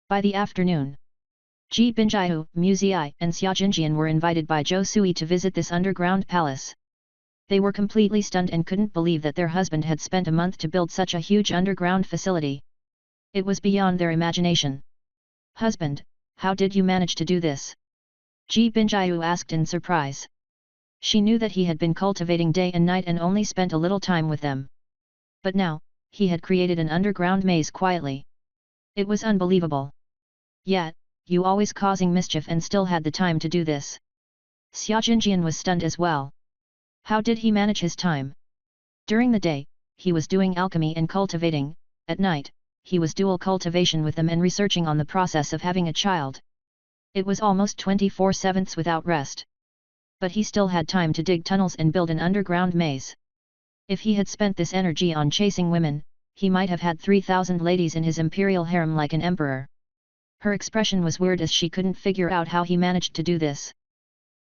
By the afternoon, Ji Binjiu, Muzei, and Xia Jinjian were invited by Zhou Sui to visit this underground palace. They were completely stunned and couldn't believe that their husband had spent a month to build such a huge underground facility. It was beyond their imagination. "Husband, how did you manage to do this?" Ji Binjiu asked in surprise. She knew that he had been cultivating day and night and only spent a little time with them. But now, he had created an underground maze quietly. It was unbelievable. Yet, you always causing mischief and still had the time to do this. Xia Jinjian was stunned as well. How did he manage his time? During the day, he was doing alchemy and cultivating, at night, he was dual cultivation with them and researching on the process of having a child. It was almost 24/7 without rest. But he still had time to dig tunnels and build an underground maze. If he had spent this energy on chasing women, he might have had 3,000 ladies in his imperial harem like an emperor. Her expression was weird as she couldn't figure out how he managed to do this.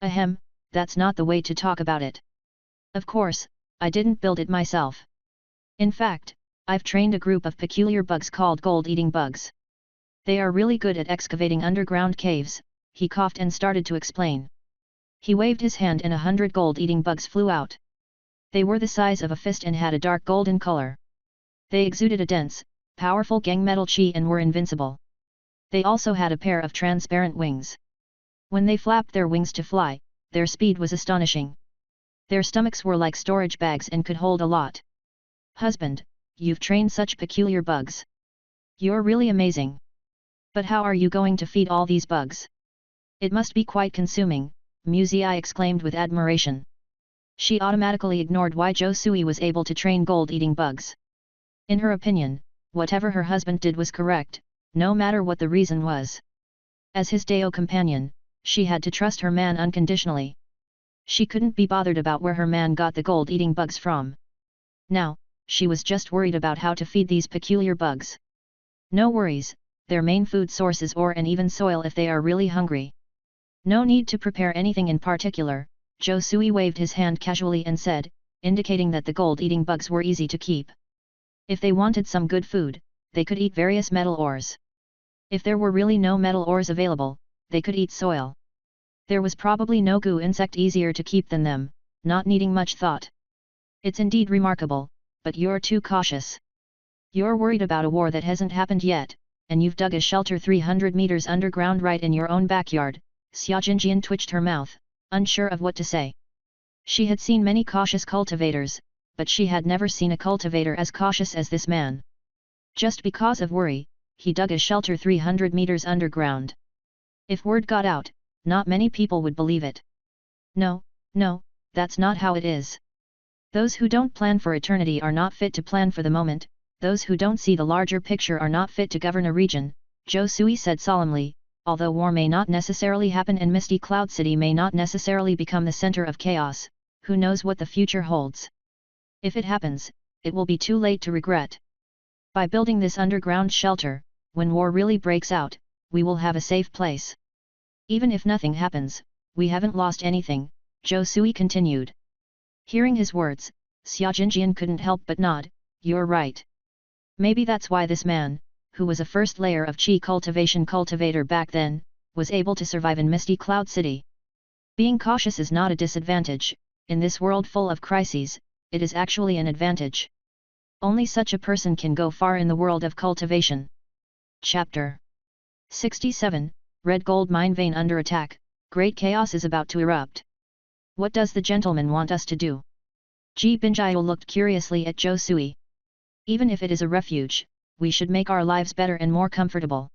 Ahem, that's not the way to talk about it. Of course, I didn't build it myself. In fact, I've trained a group of peculiar bugs called gold-eating bugs. They are really good at excavating underground caves, he coughed and started to explain. He waved his hand and 100 gold-eating bugs flew out. They were the size of a fist and had a dark golden color. They exuded a dense, powerful gang metal chi and were invincible. They also had a pair of transparent wings. When they flapped their wings to fly, their speed was astonishing. Their stomachs were like storage bags and could hold a lot. Husband, you've trained such peculiar bugs. You're really amazing. But how are you going to feed all these bugs? It must be quite consuming, Muzei exclaimed with admiration. She automatically ignored why Zhou Sui was able to train gold-eating bugs. In her opinion, whatever her husband did was correct, no matter what the reason was. As his Dao companion, she had to trust her man unconditionally. She couldn't be bothered about where her man got the gold-eating bugs from. Now, she was just worried about how to feed these peculiar bugs. No worries, their main food source is ore and even soil if they are really hungry. No need to prepare anything in particular, Zhou Sui waved his hand casually and said, indicating that the gold-eating bugs were easy to keep. If they wanted some good food, they could eat various metal ores. If there were really no metal ores available, they could eat soil. There was probably no goo insect easier to keep than them, not needing much thought. It's indeed remarkable, but you're too cautious. You're worried about a war that hasn't happened yet, and you've dug a shelter 300 meters underground right in your own backyard. Xia Jinjian twitched her mouth, unsure of what to say. She had seen many cautious cultivators, but she had never seen a cultivator as cautious as this man. Just because of worry, he dug a shelter 300 meters underground. If word got out, not many people would believe it. No, that's not how it is. Those who don't plan for eternity are not fit to plan for the moment, those who don't see the larger picture are not fit to govern a region, Zhou Sui said solemnly. Although war may not necessarily happen and Misty Cloud City may not necessarily become the center of chaos, who knows what the future holds. If it happens, it will be too late to regret. By building this underground shelter, when war really breaks out, we will have a safe place. Even if nothing happens, we haven't lost anything, Zhou Sui continued. Hearing his words, Xia Jinjian couldn't help but nod. You're right. Maybe that's why this man, who was a first layer of Qi cultivation cultivator back then, was able to survive in Misty Cloud City. Being cautious is not a disadvantage, in this world full of crises, it is actually an advantage. Only such a person can go far in the world of cultivation. Chapter 67, Red Gold Mine Vein under attack, Great Chaos is about to erupt. What does the gentleman want us to do? Ji Binjiao looked curiously at Zhou Sui. Even if it is a refuge, we should make our lives better and more comfortable.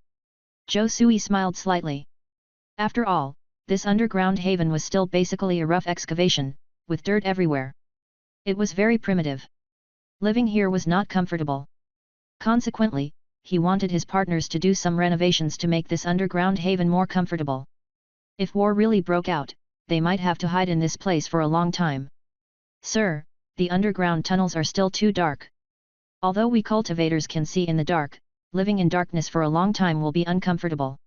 Zhou Sui smiled slightly. After all, this underground haven was still basically a rough excavation, with dirt everywhere. It was very primitive. Living here was not comfortable. Consequently, he wanted his partners to do some renovations to make this underground haven more comfortable. If war really broke out, they might have to hide in this place for a long time. Sir, the underground tunnels are still too dark. Although we cultivators can see in the dark, living in darkness for a long time will be uncomfortable.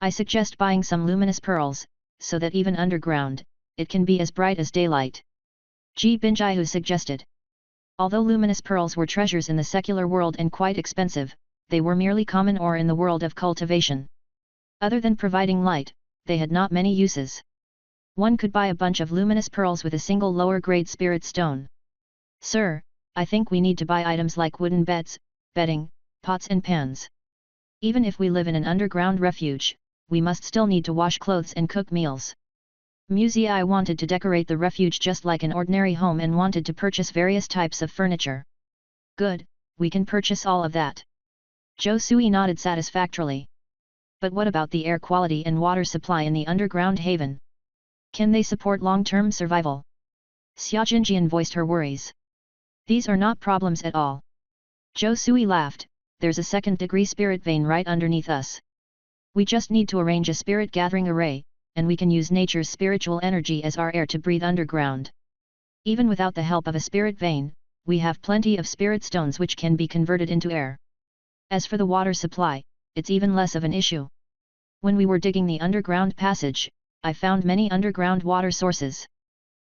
I suggest buying some luminous pearls, so that even underground, it can be as bright as daylight. Ji Binjiao suggested. Although luminous pearls were treasures in the secular world and quite expensive, they were merely common ore in the world of cultivation. Other than providing light, they had not many uses. One could buy a bunch of luminous pearls with a single lower-grade spirit stone. Sir, I think we need to buy items like wooden beds, bedding, pots and pans. Even if we live in an underground refuge, we must still need to wash clothes and cook meals. Musei wanted to decorate the refuge just like an ordinary home and wanted to purchase various types of furniture. Good, we can purchase all of that. Zhou Sui nodded satisfactorily. But what about the air quality and water supply in the underground haven? Can they support long-term survival? Xia Jinjian voiced her worries. These are not problems at all. Zhou Sui laughed. There's a second-degree spirit vein right underneath us. We just need to arrange a spirit gathering array, and we can use nature's spiritual energy as our air to breathe underground. Even without the help of a spirit vein, we have plenty of spirit stones which can be converted into air. As for the water supply, it's even less of an issue. When we were digging the underground passage, I found many underground water sources.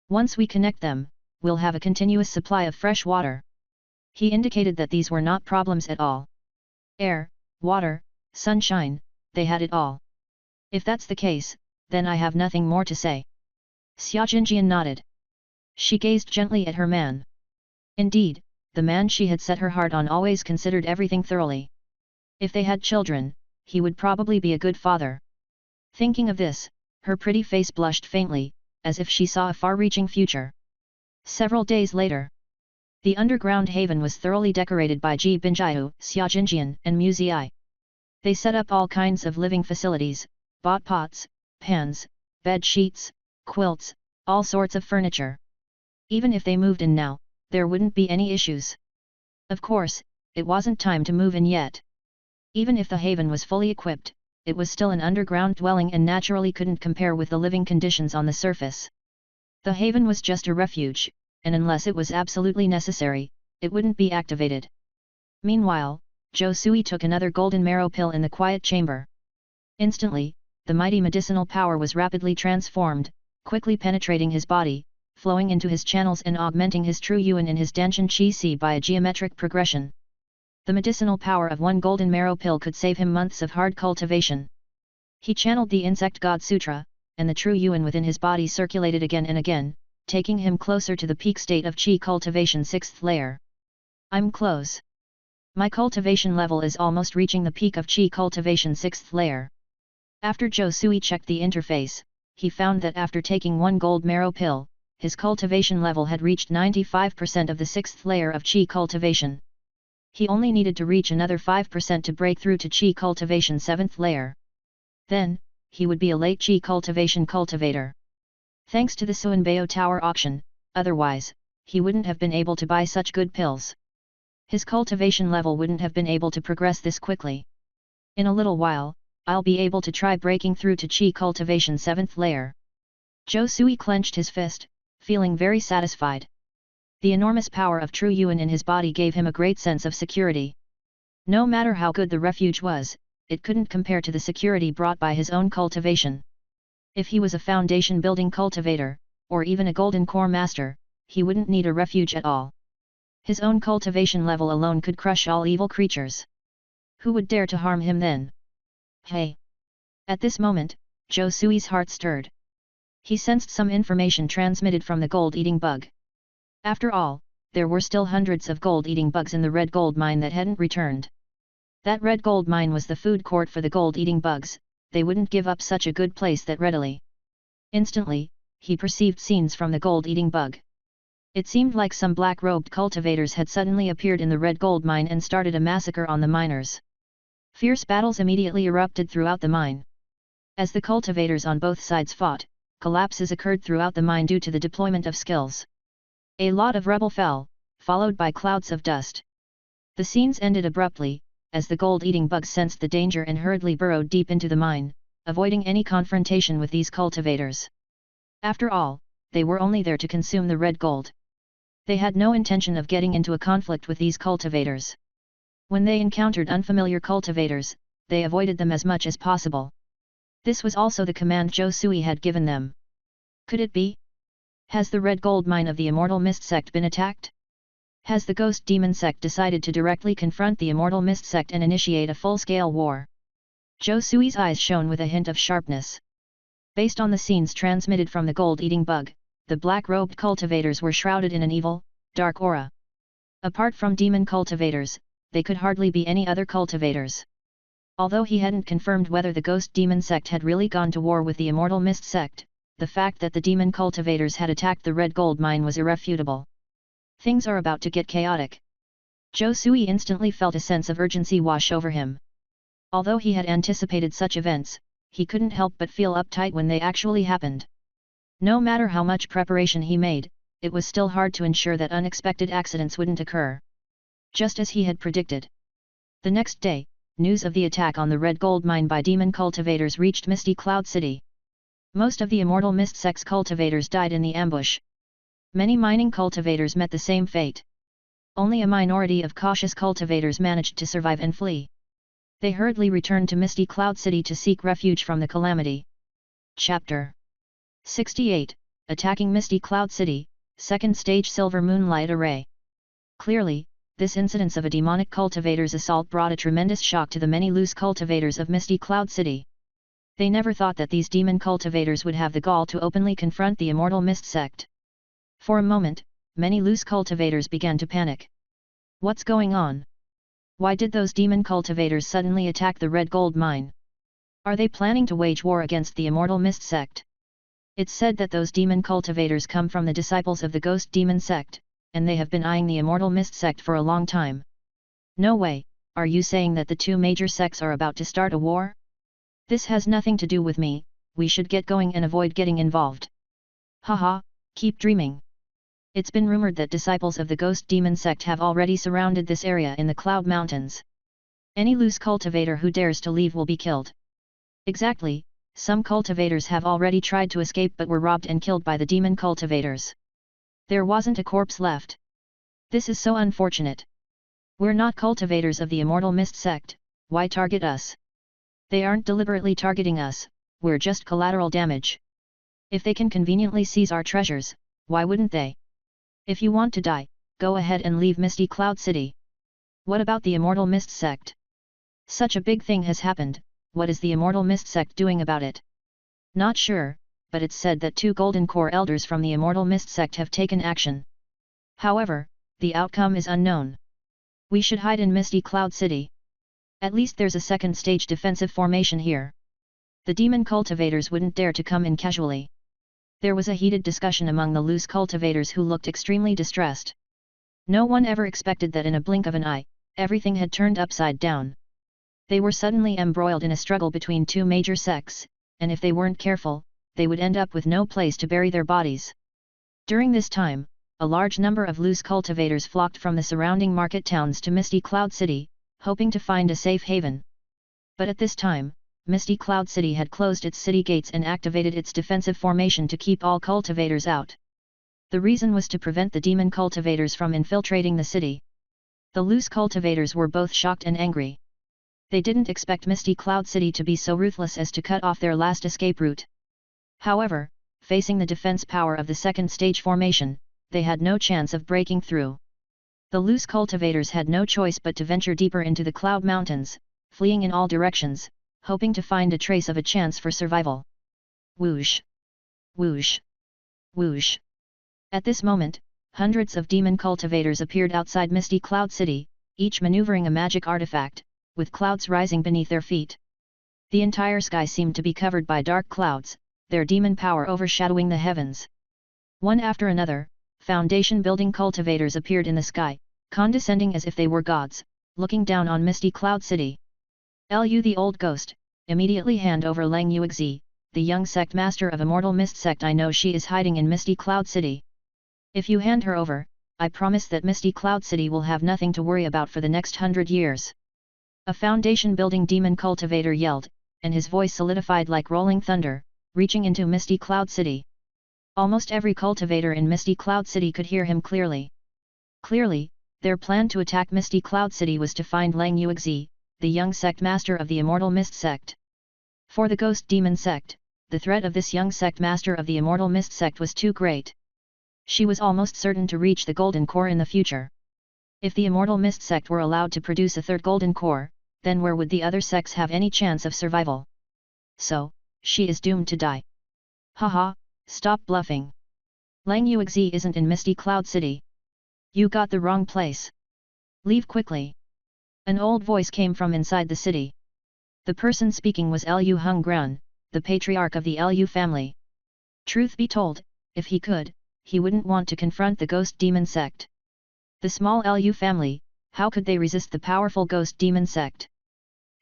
Once we connect them, we'll have a continuous supply of fresh water. He indicated that these were not problems at all. Air, water, sunshine, they had it all. If that's the case, then I have nothing more to say. Xia Jinjian nodded. She gazed gently at her man. Indeed, the man she had set her heart on always considered everything thoroughly. If they had children, he would probably be a good father. Thinking of this, her pretty face blushed faintly, as if she saw a far-reaching future. Several days later, the underground haven was thoroughly decorated by Ji Binjiao, Xia Jinjian and Musei. They set up all kinds of living facilities, bought pots, pans, bed sheets, quilts, all sorts of furniture. Even if they moved in now, there wouldn't be any issues. Of course, it wasn't time to move in yet. Even if the haven was fully equipped, it was still an underground dwelling and naturally couldn't compare with the living conditions on the surface. The haven was just a refuge, and unless it was absolutely necessary, it wouldn't be activated. Meanwhile, Zhou Sui took another golden marrow pill in the quiet chamber. Instantly, the mighty medicinal power was rapidly transformed, quickly penetrating his body, flowing into his channels and augmenting his true yuan in his Danshan Qi Si by a geometric progression. The medicinal power of one golden marrow pill could save him months of hard cultivation. He channeled the Insect God Sutra, and the true yuan within his body circulated again and again, taking him closer to the peak state of Qi cultivation 6th layer. I'm close. My cultivation level is almost reaching the peak of Qi cultivation 6th layer. After Zhou Sui checked the interface, he found that after taking one gold marrow pill, his cultivation level had reached 95% of the 6th layer of Qi cultivation. He only needed to reach another 5% to break through to Qi cultivation 7th layer. Then, he would be a late Qi cultivation cultivator. Thanks to the Suanbao Tower auction, otherwise, he wouldn't have been able to buy such good pills. His cultivation level wouldn't have been able to progress this quickly. In a little while, I'll be able to try breaking through to Qi cultivation 7th layer. Zhou Sui clenched his fist, feeling very satisfied. The enormous power of true Yuan in his body gave him a great sense of security. No matter how good the refuge was, it couldn't compare to the security brought by his own cultivation. If he was a foundation-building cultivator, or even a golden core master, he wouldn't need a refuge at all. His own cultivation level alone could crush all evil creatures. Who would dare to harm him then? Hey! At this moment, Zhou Sui's heart stirred. He sensed some information transmitted from the gold-eating bug. After all, there were still hundreds of gold-eating bugs in the red gold mine that hadn't returned. That red gold mine was the food court for the gold-eating bugs, they wouldn't give up such a good place that readily. Instantly, he perceived scenes from the gold-eating bug. It seemed like some black-robed cultivators had suddenly appeared in the red gold mine and started a massacre on the miners. Fierce battles immediately erupted throughout the mine. As the cultivators on both sides fought, collapses occurred throughout the mine due to the deployment of skills. A lot of rubble fell, followed by clouds of dust. The scenes ended abruptly, as the gold-eating bugs sensed the danger and hurriedly burrowed deep into the mine, avoiding any confrontation with these cultivators. After all, they were only there to consume the red gold. They had no intention of getting into a conflict with these cultivators. When they encountered unfamiliar cultivators, they avoided them as much as possible. This was also the command Zhou Sui had given them. Could it be? Has the red gold mine of the Immortal Mist sect been attacked? Has the Ghost Demon sect decided to directly confront the Immortal Mist sect and initiate a full-scale war? Zhou Sui's eyes shone with a hint of sharpness. Based on the scenes transmitted from the gold-eating bug, the black-robed cultivators were shrouded in an evil, dark aura. Apart from demon cultivators, they could hardly be any other cultivators. Although he hadn't confirmed whether the Ghost Demon sect had really gone to war with the Immortal Mist sect, the fact that the demon cultivators had attacked the red gold mine was irrefutable. Things are about to get chaotic. Zhou Sui instantly felt a sense of urgency wash over him. Although he had anticipated such events, he couldn't help but feel uptight when they actually happened. No matter how much preparation he made, it was still hard to ensure that unexpected accidents wouldn't occur. Just as he had predicted. The next day, news of the attack on the red gold mine by demon cultivators reached Misty Cloud City. Most of the Immortal Mist sect's cultivators died in the ambush. Many mining cultivators met the same fate. Only a minority of cautious cultivators managed to survive and flee. They hurriedly returned to Misty Cloud City to seek refuge from the calamity. Chapter 68, Attacking Misty Cloud City, Second Stage Silver Moonlight Array. Clearly, this incidence of a demonic cultivator's assault brought a tremendous shock to the many loose cultivators of Misty Cloud City. They never thought that these demon cultivators would have the gall to openly confront the Immortal Mist sect. For a moment, many loose cultivators began to panic. What's going on? Why did those demon cultivators suddenly attack the red gold mine? Are they planning to wage war against the Immortal Mist sect? It's said that those demon cultivators come from the disciples of the Ghost Demon sect, and they have been eyeing the Immortal Mist sect for a long time. No way, are you saying that the two major sects are about to start a war? This has nothing to do with me, we should get going and avoid getting involved. Haha, keep dreaming. It's been rumored that disciples of the Ghost Demon sect have already surrounded this area in the Cloud Mountains. Any loose cultivator who dares to leave will be killed. Exactly, some cultivators have already tried to escape but were robbed and killed by the demon cultivators. There wasn't a corpse left. This is so unfortunate. We're not cultivators of the Immortal Mist sect, why target us? They aren't deliberately targeting us, we're just collateral damage. If they can conveniently seize our treasures, why wouldn't they? If you want to die, go ahead and leave Misty Cloud City. What about the Immortal Mist sect? Such a big thing has happened, what is the Immortal Mist sect doing about it? Not sure, but it's said that 2 Golden Core elders from the Immortal Mist sect have taken action. However, the outcome is unknown. We should hide in Misty Cloud City. At least there's a second stage defensive formation here. The demon cultivators wouldn't dare to come in casually. There was a heated discussion among the loose cultivators who looked extremely distressed. No one ever expected that in a blink of an eye, everything had turned upside down. They were suddenly embroiled in a struggle between 2 major sects, and if they weren't careful, they would end up with no place to bury their bodies. During this time, a large number of loose cultivators flocked from the surrounding market towns to Misty Cloud City, hoping to find a safe haven. But at this time, Misty Cloud City had closed its city gates and activated its defensive formation to keep all cultivators out. The reason was to prevent the demon cultivators from infiltrating the city. The loose cultivators were both shocked and angry. They didn't expect Misty Cloud City to be so ruthless as to cut off their last escape route. However, facing the defense power of the second stage formation, they had no chance of breaking through. The loose cultivators had no choice but to venture deeper into the Cloud Mountains, fleeing in all directions, hoping to find a trace of a chance for survival. Whoosh! Whoosh! Whoosh! At this moment, hundreds of demon cultivators appeared outside Misty Cloud City, each maneuvering a magic artifact, with clouds rising beneath their feet. The entire sky seemed to be covered by dark clouds, their demon power overshadowing the heavens. One after another, foundation-building cultivators appeared in the sky, condescending as if they were gods, looking down on Misty Cloud City. Lu the old ghost, immediately hand over Lang Yuexi, the young sect master of Immortal Mist Sect. I know she is hiding in Misty Cloud City. If you hand her over, I promise that Misty Cloud City will have nothing to worry about for the next 100 years. A foundation-building demon cultivator yelled, and his voice solidified like rolling thunder, reaching into Misty Cloud City. Almost every cultivator in Misty Cloud City could hear him clearly. Clearly, their plan to attack Misty Cloud City was to find Lang Yuexi, the young sect master of the Immortal Mist Sect. For the Ghost Demon Sect, the threat of this young sect master of the Immortal Mist Sect was too great. She was almost certain to reach the Golden Core in the future. If the Immortal Mist Sect were allowed to produce a third Golden Core, then where would the other sects have any chance of survival? So, she is doomed to die. Haha, stop bluffing. Lang Yuexi isn't in Misty Cloud City. You got the wrong place. Leave quickly. An old voice came from inside the city. The person speaking was Lu Hongran, the patriarch of the Lu family. Truth be told, if he could, he wouldn't want to confront the Ghost Demon Sect. The small Lu family, how could they resist the powerful Ghost Demon Sect?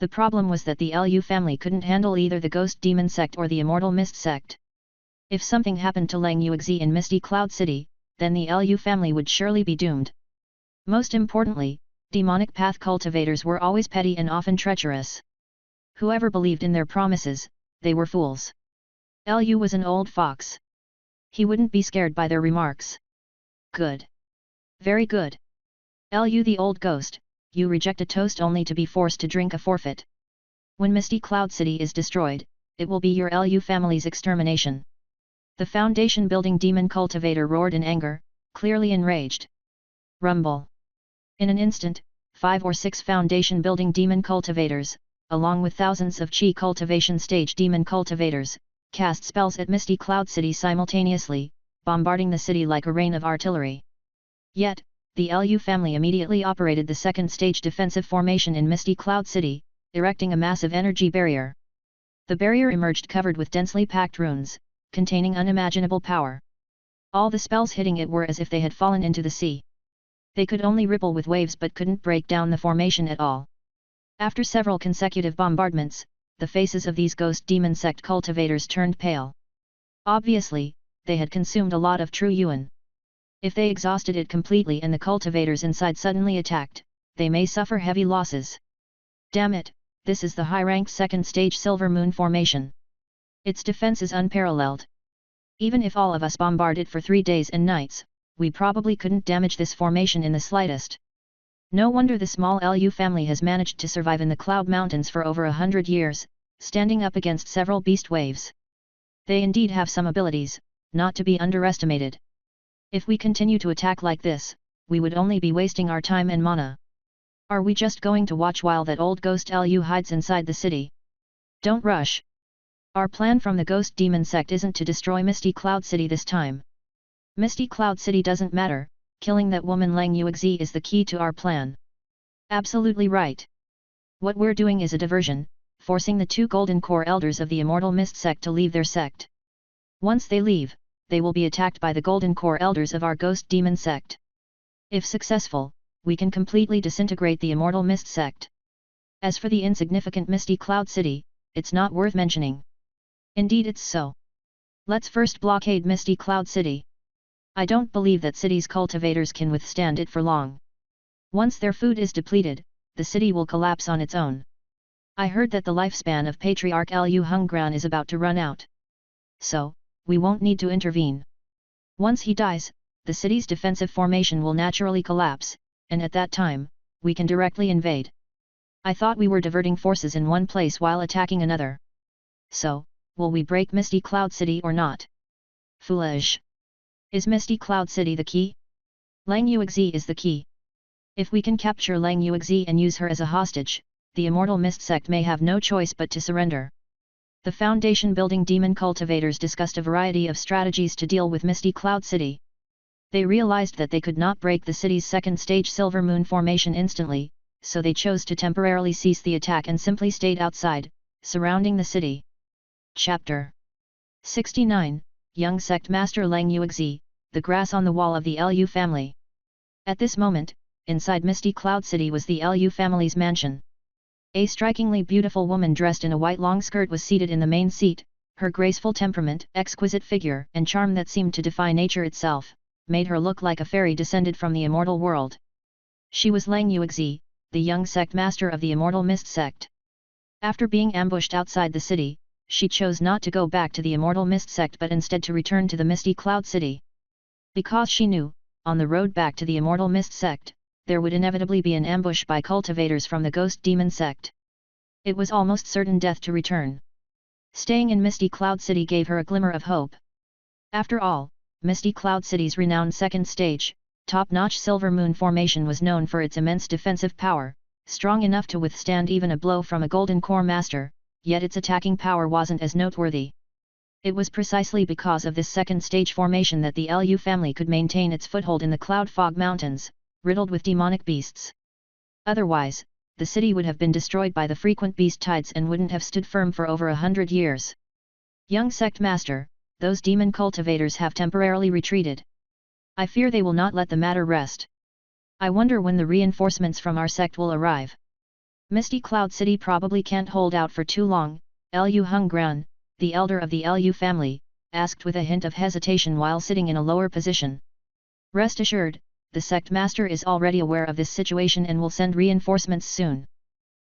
The problem was that the Lu family couldn't handle either the Ghost Demon Sect or the Immortal Mist Sect. If something happened to Lang Yuexi in Misty Cloud City, then the Lu family would surely be doomed. Most importantly, demonic path cultivators were always petty and often treacherous. Whoever believed in their promises, they were fools. Lu was an old fox. He wouldn't be scared by their remarks. Good. Very good. Lu the old ghost, you reject a toast only to be forced to drink a forfeit. When Misty Cloud City is destroyed, it will be your Lu family's extermination. The foundation-building demon cultivator roared in anger, clearly enraged. Rumble. In an instant, 5 or 6 foundation-building demon cultivators, along with thousands of Qi cultivation stage demon cultivators, cast spells at Misty Cloud City simultaneously, bombarding the city like a rain of artillery. Yet, the Lu family immediately operated the second stage defensive formation in Misty Cloud City, erecting a massive energy barrier. The barrier emerged covered with densely packed runes, containing unimaginable power. All the spells hitting it were as if they had fallen into the sea. They could only ripple with waves but couldn't break down the formation at all. After several consecutive bombardments, the faces of these Ghost Demon Sect cultivators turned pale. Obviously, they had consumed a lot of true yuan. If they exhausted it completely and the cultivators inside suddenly attacked, they may suffer heavy losses. Damn it, this is the high-ranked second stage Silver Moon formation. Its defense is unparalleled. Even if all of us bombard it for 3 days and nights, we probably couldn't damage this formation in the slightest. No wonder the small Lu family has managed to survive in the Cloud Mountains for over 100 years, standing up against several beast waves. They indeed have some abilities, not to be underestimated. If we continue to attack like this, we would only be wasting our time and mana. Are we just going to watch while that old ghost Lu hides inside the city? Don't rush. Our plan from the Ghost Demon Sect isn't to destroy Misty Cloud City this time. Misty Cloud City doesn't matter, killing that woman Lang Yuexi is the key to our plan. Absolutely right. What we're doing is a diversion, forcing the 2 Golden Core Elders of the Immortal Mist Sect to leave their sect. Once they leave, they will be attacked by the Golden Core Elders of our Ghost Demon Sect. If successful, we can completely disintegrate the Immortal Mist Sect. As for the insignificant Misty Cloud City, it's not worth mentioning. Indeed it's so. Let's first blockade Misty Cloud City. I don't believe that city's cultivators can withstand it for long. Once their food is depleted, the city will collapse on its own. I heard that the lifespan of Patriarch Lu Hongran is about to run out. So, we won't need to intervene. Once he dies, the city's defensive formation will naturally collapse, and at that time, we can directly invade. I thought we were diverting forces in one place while attacking another. So, will we break Misty Cloud City or not? Foolish. Is Misty Cloud City the key? Lang Yuexi is the key. If we can capture Lang Yuexi and use her as a hostage, the Immortal Mist sect may have no choice but to surrender. The foundation-building demon cultivators discussed a variety of strategies to deal with Misty Cloud City. They realized that they could not break the city's second-stage Silver Moon formation instantly, so they chose to temporarily cease the attack and simply stayed outside, surrounding the city. Chapter 69, Young Sect Master Lang Yuexi, the grass on the wall of the Lu family. At this moment, inside Misty Cloud City was the Lu family's mansion. A strikingly beautiful woman dressed in a white long skirt was seated in the main seat. Her graceful temperament, exquisite figure and charm that seemed to defy nature itself, made her look like a fairy descended from the immortal world. She was Lang Yuexi, the young sect master of the Immortal Mist sect. After being ambushed outside the city, she chose not to go back to the Immortal Mist sect but instead to return to the Misty Cloud City. Because she knew, on the road back to the Immortal Mist sect, there would inevitably be an ambush by cultivators from the Ghost Demon sect. It was almost certain death to return. Staying in Misty Cloud City gave her a glimmer of hope. After all, Misty Cloud City's renowned second stage, top-notch Silver Moon formation was known for its immense defensive power, strong enough to withstand even a blow from a Golden Core Master, yet its attacking power wasn't as noteworthy. It was precisely because of this second stage formation that the Lu family could maintain its foothold in the Cloud Fog Mountains, riddled with demonic beasts. Otherwise, the city would have been destroyed by the frequent beast tides and wouldn't have stood firm for over 100 years. Young Sect Master, those demon cultivators have temporarily retreated. I fear they will not let the matter rest. I wonder when the reinforcements from our sect will arrive. Misty Cloud City probably can't hold out for too long, Lu Hungran, the elder of the Lu family, asked with a hint of hesitation while sitting in a lower position. Rest assured, the sect master is already aware of this situation and will send reinforcements soon.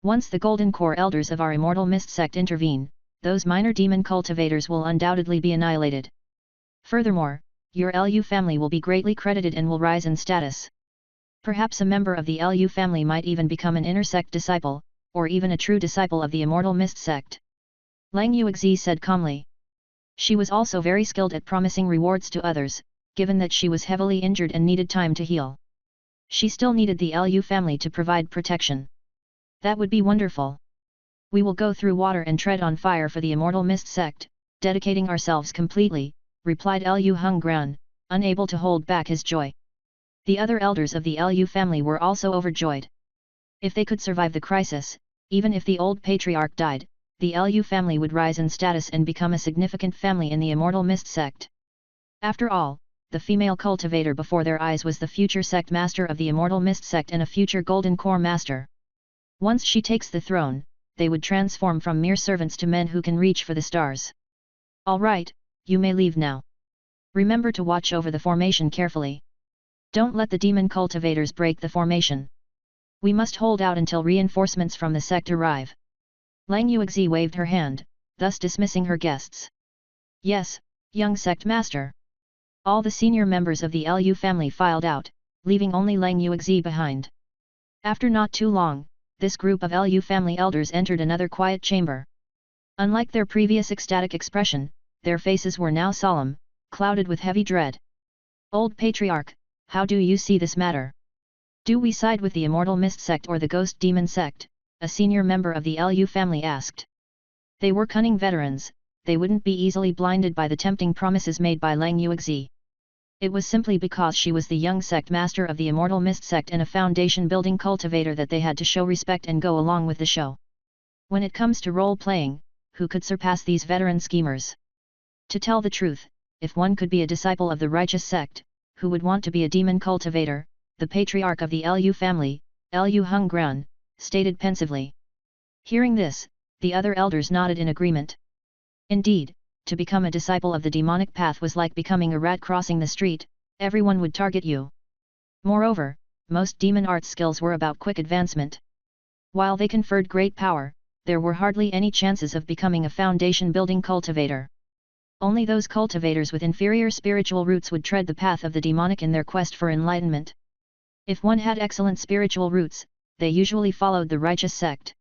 Once the Golden Core elders of our Immortal Mist sect intervene, those minor demon cultivators will undoubtedly be annihilated. Furthermore, your Lu family will be greatly credited and will rise in status. Perhaps a member of the Lu family might even become an inner sect disciple, or even a true disciple of the Immortal Mist sect. Lang Yuexi said calmly. She was also very skilled at promising rewards to others, given that she was heavily injured and needed time to heal. She still needed the Lu family to provide protection. That would be wonderful. We will go through water and tread on fire for the Immortal Mist sect, dedicating ourselves completely, replied Lu Hungran, unable to hold back his joy. The other elders of the Lu family were also overjoyed. If they could survive the crisis, even if the old patriarch died, the Lu family would rise in status and become a significant family in the Immortal Mist sect. After all, the female cultivator before their eyes was the future sect master of the Immortal Mist sect and a future Golden Core Master. Once she takes the throne, they would transform from mere servants to men who can reach for the stars. All right, you may leave now. Remember to watch over the formation carefully. Don't let the demon cultivators break the formation. We must hold out until reinforcements from the sect arrive. Lang Yuexi waved her hand, thus dismissing her guests. Yes, young sect master. All the senior members of the Lu family filed out, leaving only Lang Yuexi behind. After not too long, this group of Lu family elders entered another quiet chamber. Unlike their previous ecstatic expression, their faces were now solemn, clouded with heavy dread. Old Patriarch, how do you see this matter? Do we side with the Immortal Mist sect or the Ghost Demon sect? A senior member of the Lu family asked. They were cunning veterans, they wouldn't be easily blinded by the tempting promises made by Lang Yuexi. It was simply because she was the young sect master of the Immortal Mist sect and a foundation-building cultivator that they had to show respect and go along with the show. When it comes to role-playing, who could surpass these veteran schemers? To tell the truth, if one could be a disciple of the righteous sect, who would want to be a demon cultivator? The patriarch of the Lu family, Lu Hungran, stated pensively. Hearing this, the other elders nodded in agreement. Indeed, to become a disciple of the demonic path was like becoming a rat crossing the street, everyone would target you. Moreover, most demon art skills were about quick advancement. While they conferred great power, there were hardly any chances of becoming a foundation-building cultivator. Only those cultivators with inferior spiritual roots would tread the path of the demonic in their quest for enlightenment. If one had excellent spiritual roots, they usually followed the righteous sect.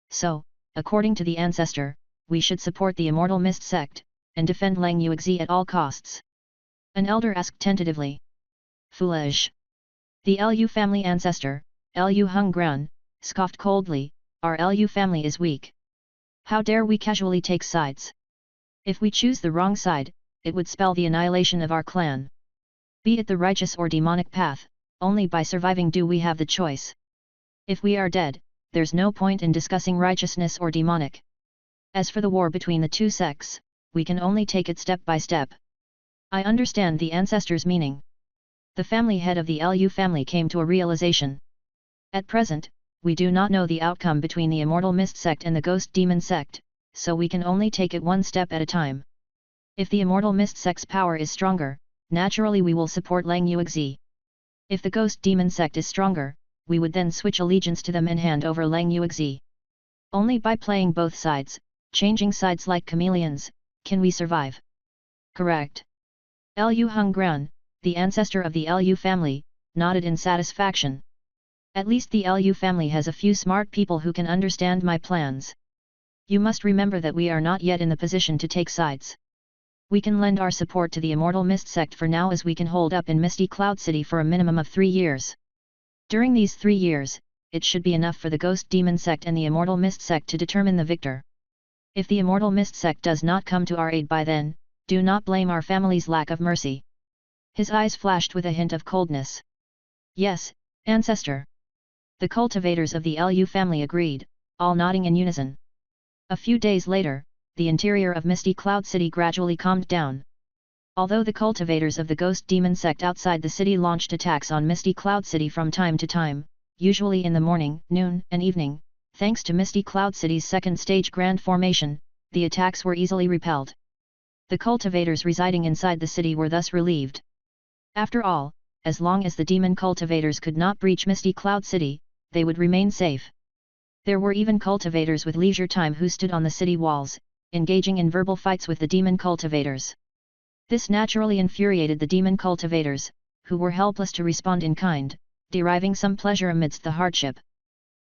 So, according to the ancestor, we should support the immortal mist sect, and defend Lang Yuexi at all costs. An elder asked tentatively. Foolish. The Lu family ancestor, Lu Hungran, scoffed coldly, our Lu family is weak. How dare we casually take sides? If we choose the wrong side, it would spell the annihilation of our clan. Be it the righteous or demonic path, only by surviving do we have the choice. If we are dead, there's no point in discussing righteousness or demonic. As for the war between the two sects, we can only take it step by step. I understand the ancestor's meaning. The family head of the Lu family came to a realization. At present, we do not know the outcome between the immortal mist sect and the ghost demon sect, so we can only take it one step at a time. If the immortal mist sect's power is stronger, naturally we will support Lang Yuexi. If the ghost demon sect is stronger, we would then switch allegiance to them and hand over Lang Yuexi. Only by playing both sides, changing sides like chameleons, can we survive. Correct. Lu Hungran, the ancestor of the Lu family, nodded in satisfaction. At least the Lu family has a few smart people who can understand my plans. You must remember that we are not yet in the position to take sides. We can lend our support to the immortal mist sect for now, as we can hold up in Misty Cloud City for a minimum of 3 years. During these 3 years, it should be enough for the ghost demon sect and the immortal mist sect to determine the victor. If the immortal mist sect does not come to our aid by then, do not blame our family's lack of mercy. His eyes flashed with a hint of coldness. Yes, ancestor. The cultivators of the Lu family agreed, all nodding in unison. A few days later, the interior of Misty Cloud City gradually calmed down. Although the cultivators of the ghost demon sect outside the city launched attacks on Misty Cloud City from time to time, usually in the morning, noon, and evening, thanks to Misty Cloud City's second stage grand formation, the attacks were easily repelled. The cultivators residing inside the city were thus relieved. After all, as long as the demon cultivators could not breach Misty Cloud City, they would remain safe. There were even cultivators with leisure time who stood on the city walls, engaging in verbal fights with the demon cultivators. This naturally infuriated the demon cultivators, who were helpless to respond in kind, deriving some pleasure amidst the hardship.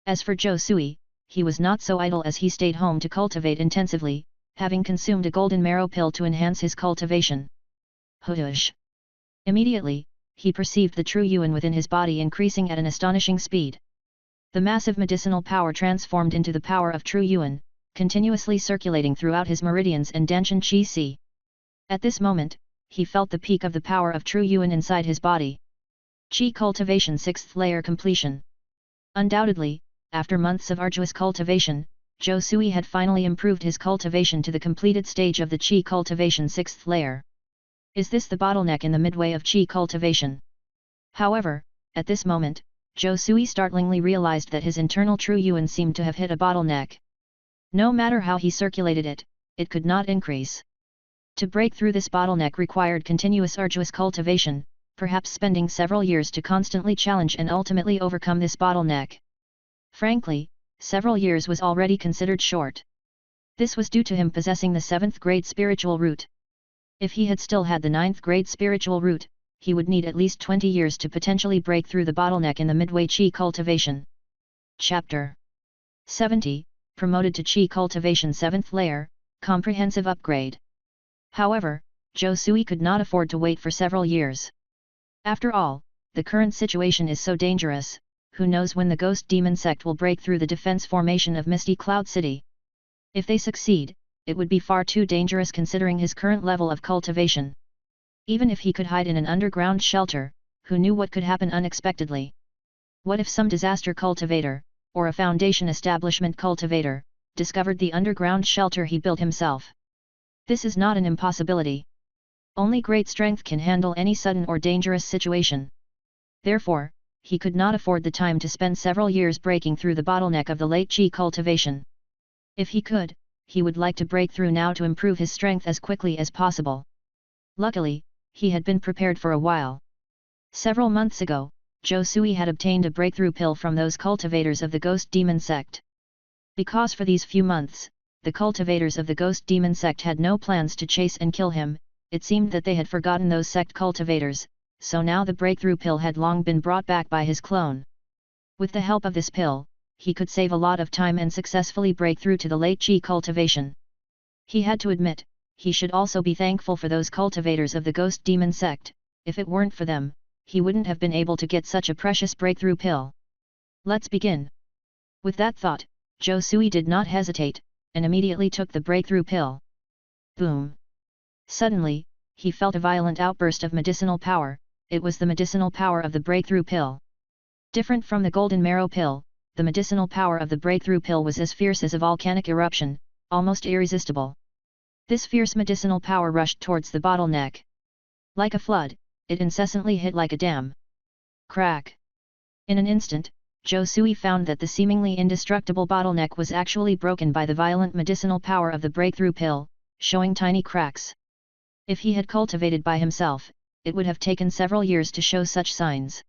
As for Zhou Sui, he was not so idle as he stayed home to cultivate intensively, having consumed a golden marrow pill to enhance his cultivation. Hush! Immediately, he perceived the true yuan within his body increasing at an astonishing speed. The massive medicinal power transformed into the power of true yuan, continuously circulating throughout his meridians and Danshan Qi Si. At this moment, he felt the peak of the power of true yuan inside his body. Qi cultivation 6th layer completion. Undoubtedly, after months of arduous cultivation, Zhou Sui had finally improved his cultivation to the completed stage of the Qi cultivation 6th layer. Is this the bottleneck in the midway of Qi cultivation? However, at this moment, Zhou Sui startlingly realized that his internal true yuan seemed to have hit a bottleneck. No matter how he circulated it, it could not increase. To break through this bottleneck required continuous arduous cultivation, perhaps spending several years to constantly challenge and ultimately overcome this bottleneck. Frankly, several years was already considered short. This was due to him possessing the 7th grade spiritual root. If he had still had the 9th grade spiritual root, he would need at least 20 years to potentially break through the bottleneck in the midway Qi cultivation. Chapter 70, Promoted to Qi cultivation 7th layer, Comprehensive upgrade. However, Zhou Sui could not afford to wait for several years. After all, the current situation is so dangerous, who knows when the ghost demon sect will break through the defense formation of Misty Cloud City. If they succeed, it would be far too dangerous considering his current level of cultivation. Even if he could hide in an underground shelter, who knew what could happen unexpectedly? What if some disaster cultivator, or a foundation establishment cultivator, discovered the underground shelter he built himself? This is not an impossibility. Only great strength can handle any sudden or dangerous situation. Therefore, he could not afford the time to spend several years breaking through the bottleneck of the late Qi cultivation. If he could, he would like to break through now to improve his strength as quickly as possible. Luckily, he had been prepared for a while. Several months ago, Zhou Sui had obtained a breakthrough pill from those cultivators of the ghost demon sect. Because for these few months, the cultivators of the ghost demon sect had no plans to chase and kill him. It seemed that they had forgotten those sect cultivators, so now the breakthrough pill had long been brought back by his clone. With the help of this pill, he could save a lot of time and successfully break through to the late Qi cultivation. He had to admit, he should also be thankful for those cultivators of the ghost demon sect. If it weren't for them, he wouldn't have been able to get such a precious breakthrough pill. Let's begin. With that thought, Zhou Sui did not hesitate, and immediately took the breakthrough pill. Boom! Suddenly, he felt a violent outburst of medicinal power. It was the medicinal power of the breakthrough pill. Different from the golden marrow pill, the medicinal power of the breakthrough pill was as fierce as a volcanic eruption, almost irresistible. This fierce medicinal power rushed towards the bottleneck. Like a flood, it incessantly hit like a dam. Crack! In an instant, Zhou Sui found that the seemingly indestructible bottleneck was actually broken by the violent medicinal power of the breakthrough pill, showing tiny cracks. If he had cultivated by himself, it would have taken several years to show such signs.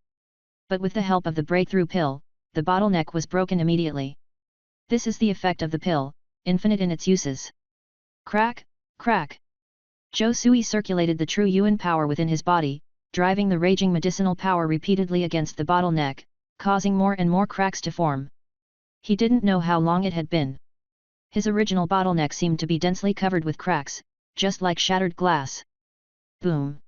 But with the help of the breakthrough pill, the bottleneck was broken immediately. This is the effect of the pill, infinite in its uses. Crack, crack! Zhou Sui circulated the true Yuan power within his body, driving the raging medicinal power repeatedly against the bottleneck, causing more and more cracks to form. He didn't know how long it had been. His original bottleneck seemed to be densely covered with cracks, just like shattered glass. Boom!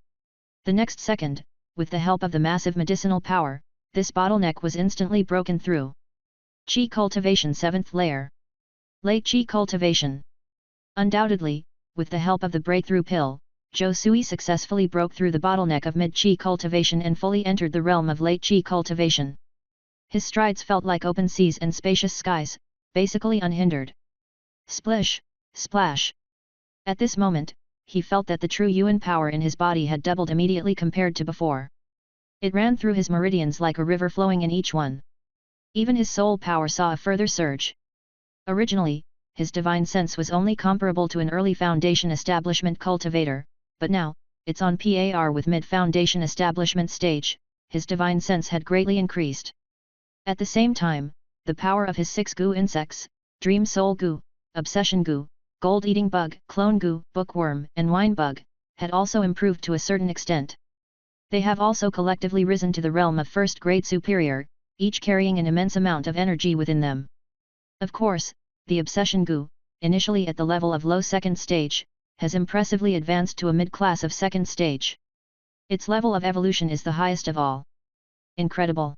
The next second, with the help of the massive medicinal power, this bottleneck was instantly broken through. Qi cultivation 7th layer. Late Qi cultivation. Undoubtedly, with the help of the breakthrough pill, Zhou Sui successfully broke through the bottleneck of mid-Qi cultivation and fully entered the realm of late Qi cultivation. His strides felt like open seas and spacious skies, basically unhindered. Splish, splash! At this moment, he felt that the true Yuan power in his body had doubled immediately compared to before. It ran through his meridians like a river flowing in each one. Even his soul power saw a further surge. Originally, his divine sense was only comparable to an early foundation establishment cultivator, but now, it's on par with mid-foundation establishment stage. His divine sense had greatly increased. At the same time, the power of his 6 goo insects, dream soul goo, obsession goo, gold-eating bug, clone goo, bookworm, and wine bug, had also improved to a certain extent. They have also collectively risen to the realm of first-grade superior, each carrying an immense amount of energy within them. Of course, the obsession goo, initially at the level of low second stage, has impressively advanced to a mid-class of second stage. Its level of evolution is the highest of all. Incredible!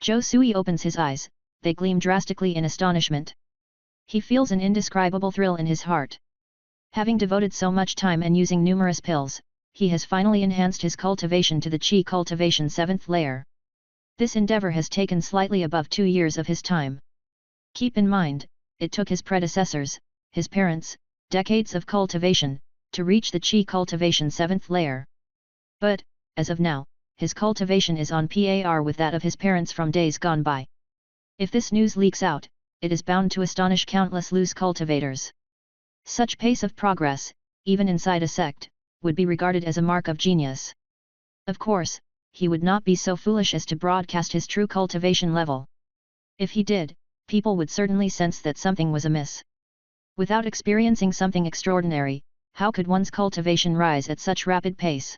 Zhou Sui opens his eyes, they gleam drastically in astonishment. He feels an indescribable thrill in his heart. Having devoted so much time and using numerous pills, he has finally enhanced his cultivation to the Qi cultivation 7th layer. This endeavor has taken slightly above 2 years of his time. Keep in mind, it took his predecessors, his parents, decades of cultivation, to reach the Qi cultivation 7th layer. But, as of now, his cultivation is on par with that of his parents from days gone by. If this news leaks out, it is bound to astonish countless loose cultivators. Such pace of progress, even inside a sect, would be regarded as a mark of genius. Of course, he would not be so foolish as to broadcast his true cultivation level. If he did, people would certainly sense that something was amiss. Without experiencing something extraordinary, how could one's cultivation rise at such rapid pace?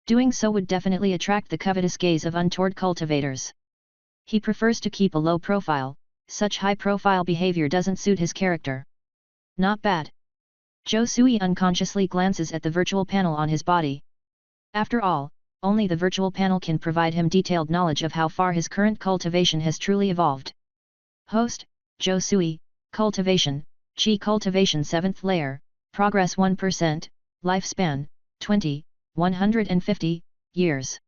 Doing so would definitely attract the covetous gaze of untoward cultivators. He prefers to keep a low profile. Such high-profile behavior doesn't suit his character. Not bad. Zhou Sui unconsciously glances at the virtual panel on his body. After all, only the virtual panel can provide him detailed knowledge of how far his current cultivation has truly evolved. Host, Zhou Sui, Cultivation, Qi Cultivation 7th Layer, Progress 1%, Lifespan, 20, 150, years.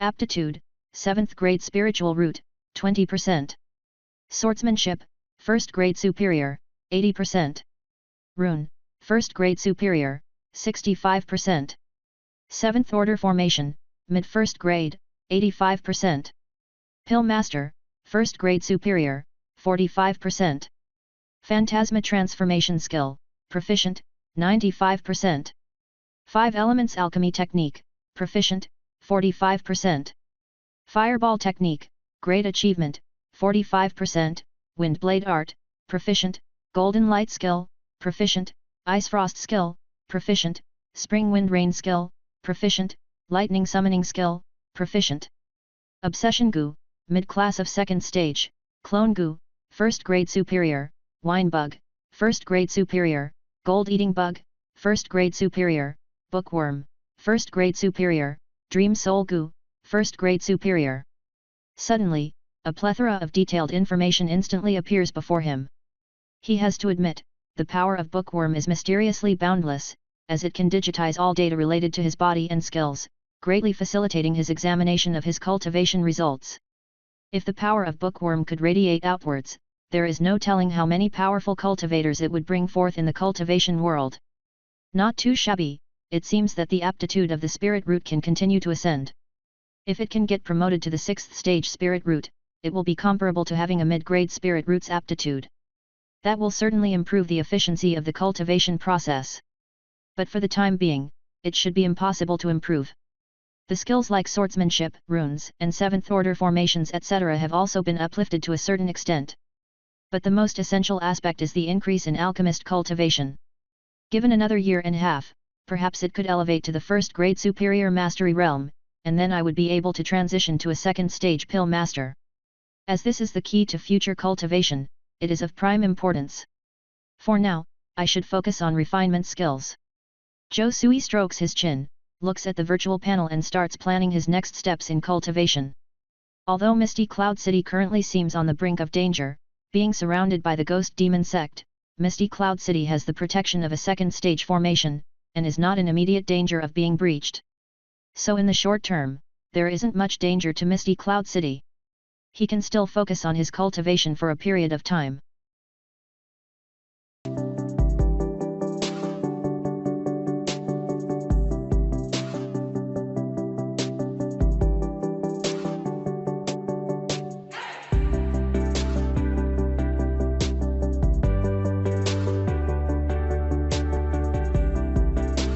Aptitude, 7th Grade Spiritual Root, 20%. Swordsmanship, 1st Grade Superior, 80%. Rune, 1st Grade Superior, 65%. 7th Order Formation, Mid-1st Grade, 85%. Pill Master, 1st Grade Superior, 45%. Phantasma Transformation Skill, Proficient, 95%. 5 Elements Alchemy Technique, Proficient, 45%. Fireball Technique, Great Achievement, 45%, Wind Blade Art, Proficient, Golden Light skill, proficient, Ice Frost skill, proficient, Spring Wind Rain skill, proficient, Lightning Summoning skill, proficient. Obsession Goo, mid-class of second stage, Clone Goo, first grade superior, Wine Bug, first grade superior, Gold Eating Bug, first grade superior, Bookworm, first grade superior, Dream Soul Goo, first grade superior. Suddenly, a plethora of detailed information instantly appears before him. He has to admit, the power of Bookworm is mysteriously boundless, as it can digitize all data related to his body and skills, greatly facilitating his examination of his cultivation results. If the power of Bookworm could radiate outwards, there is no telling how many powerful cultivators it would bring forth in the cultivation world. Not too shabby, it seems that the aptitude of the spirit root can continue to ascend. If it can get promoted to the 6th stage spirit root, it will be comparable to having a mid-grade spirit root's aptitude. That will certainly improve the efficiency of the cultivation process. But for the time being, it should be impossible to improve. The skills like swordsmanship, runes, and 7th order formations etc. have also been uplifted to a certain extent. But the most essential aspect is the increase in alchemist cultivation. Given another year and a half, perhaps it could elevate to the 1st grade superior mastery realm, and then I would be able to transition to a 2nd stage pill master. As this is the key to future cultivation, it is of prime importance. For now, I should focus on refinement skills. Zhou Sui strokes his chin, looks at the virtual panel and starts planning his next steps in cultivation. Although Misty Cloud City currently seems on the brink of danger, being surrounded by the Ghost Demon sect, Misty Cloud City has the protection of a 2nd stage formation, and is not in immediate danger of being breached. So in the short term, there isn't much danger to Misty Cloud City. He can still focus on his cultivation for a period of time.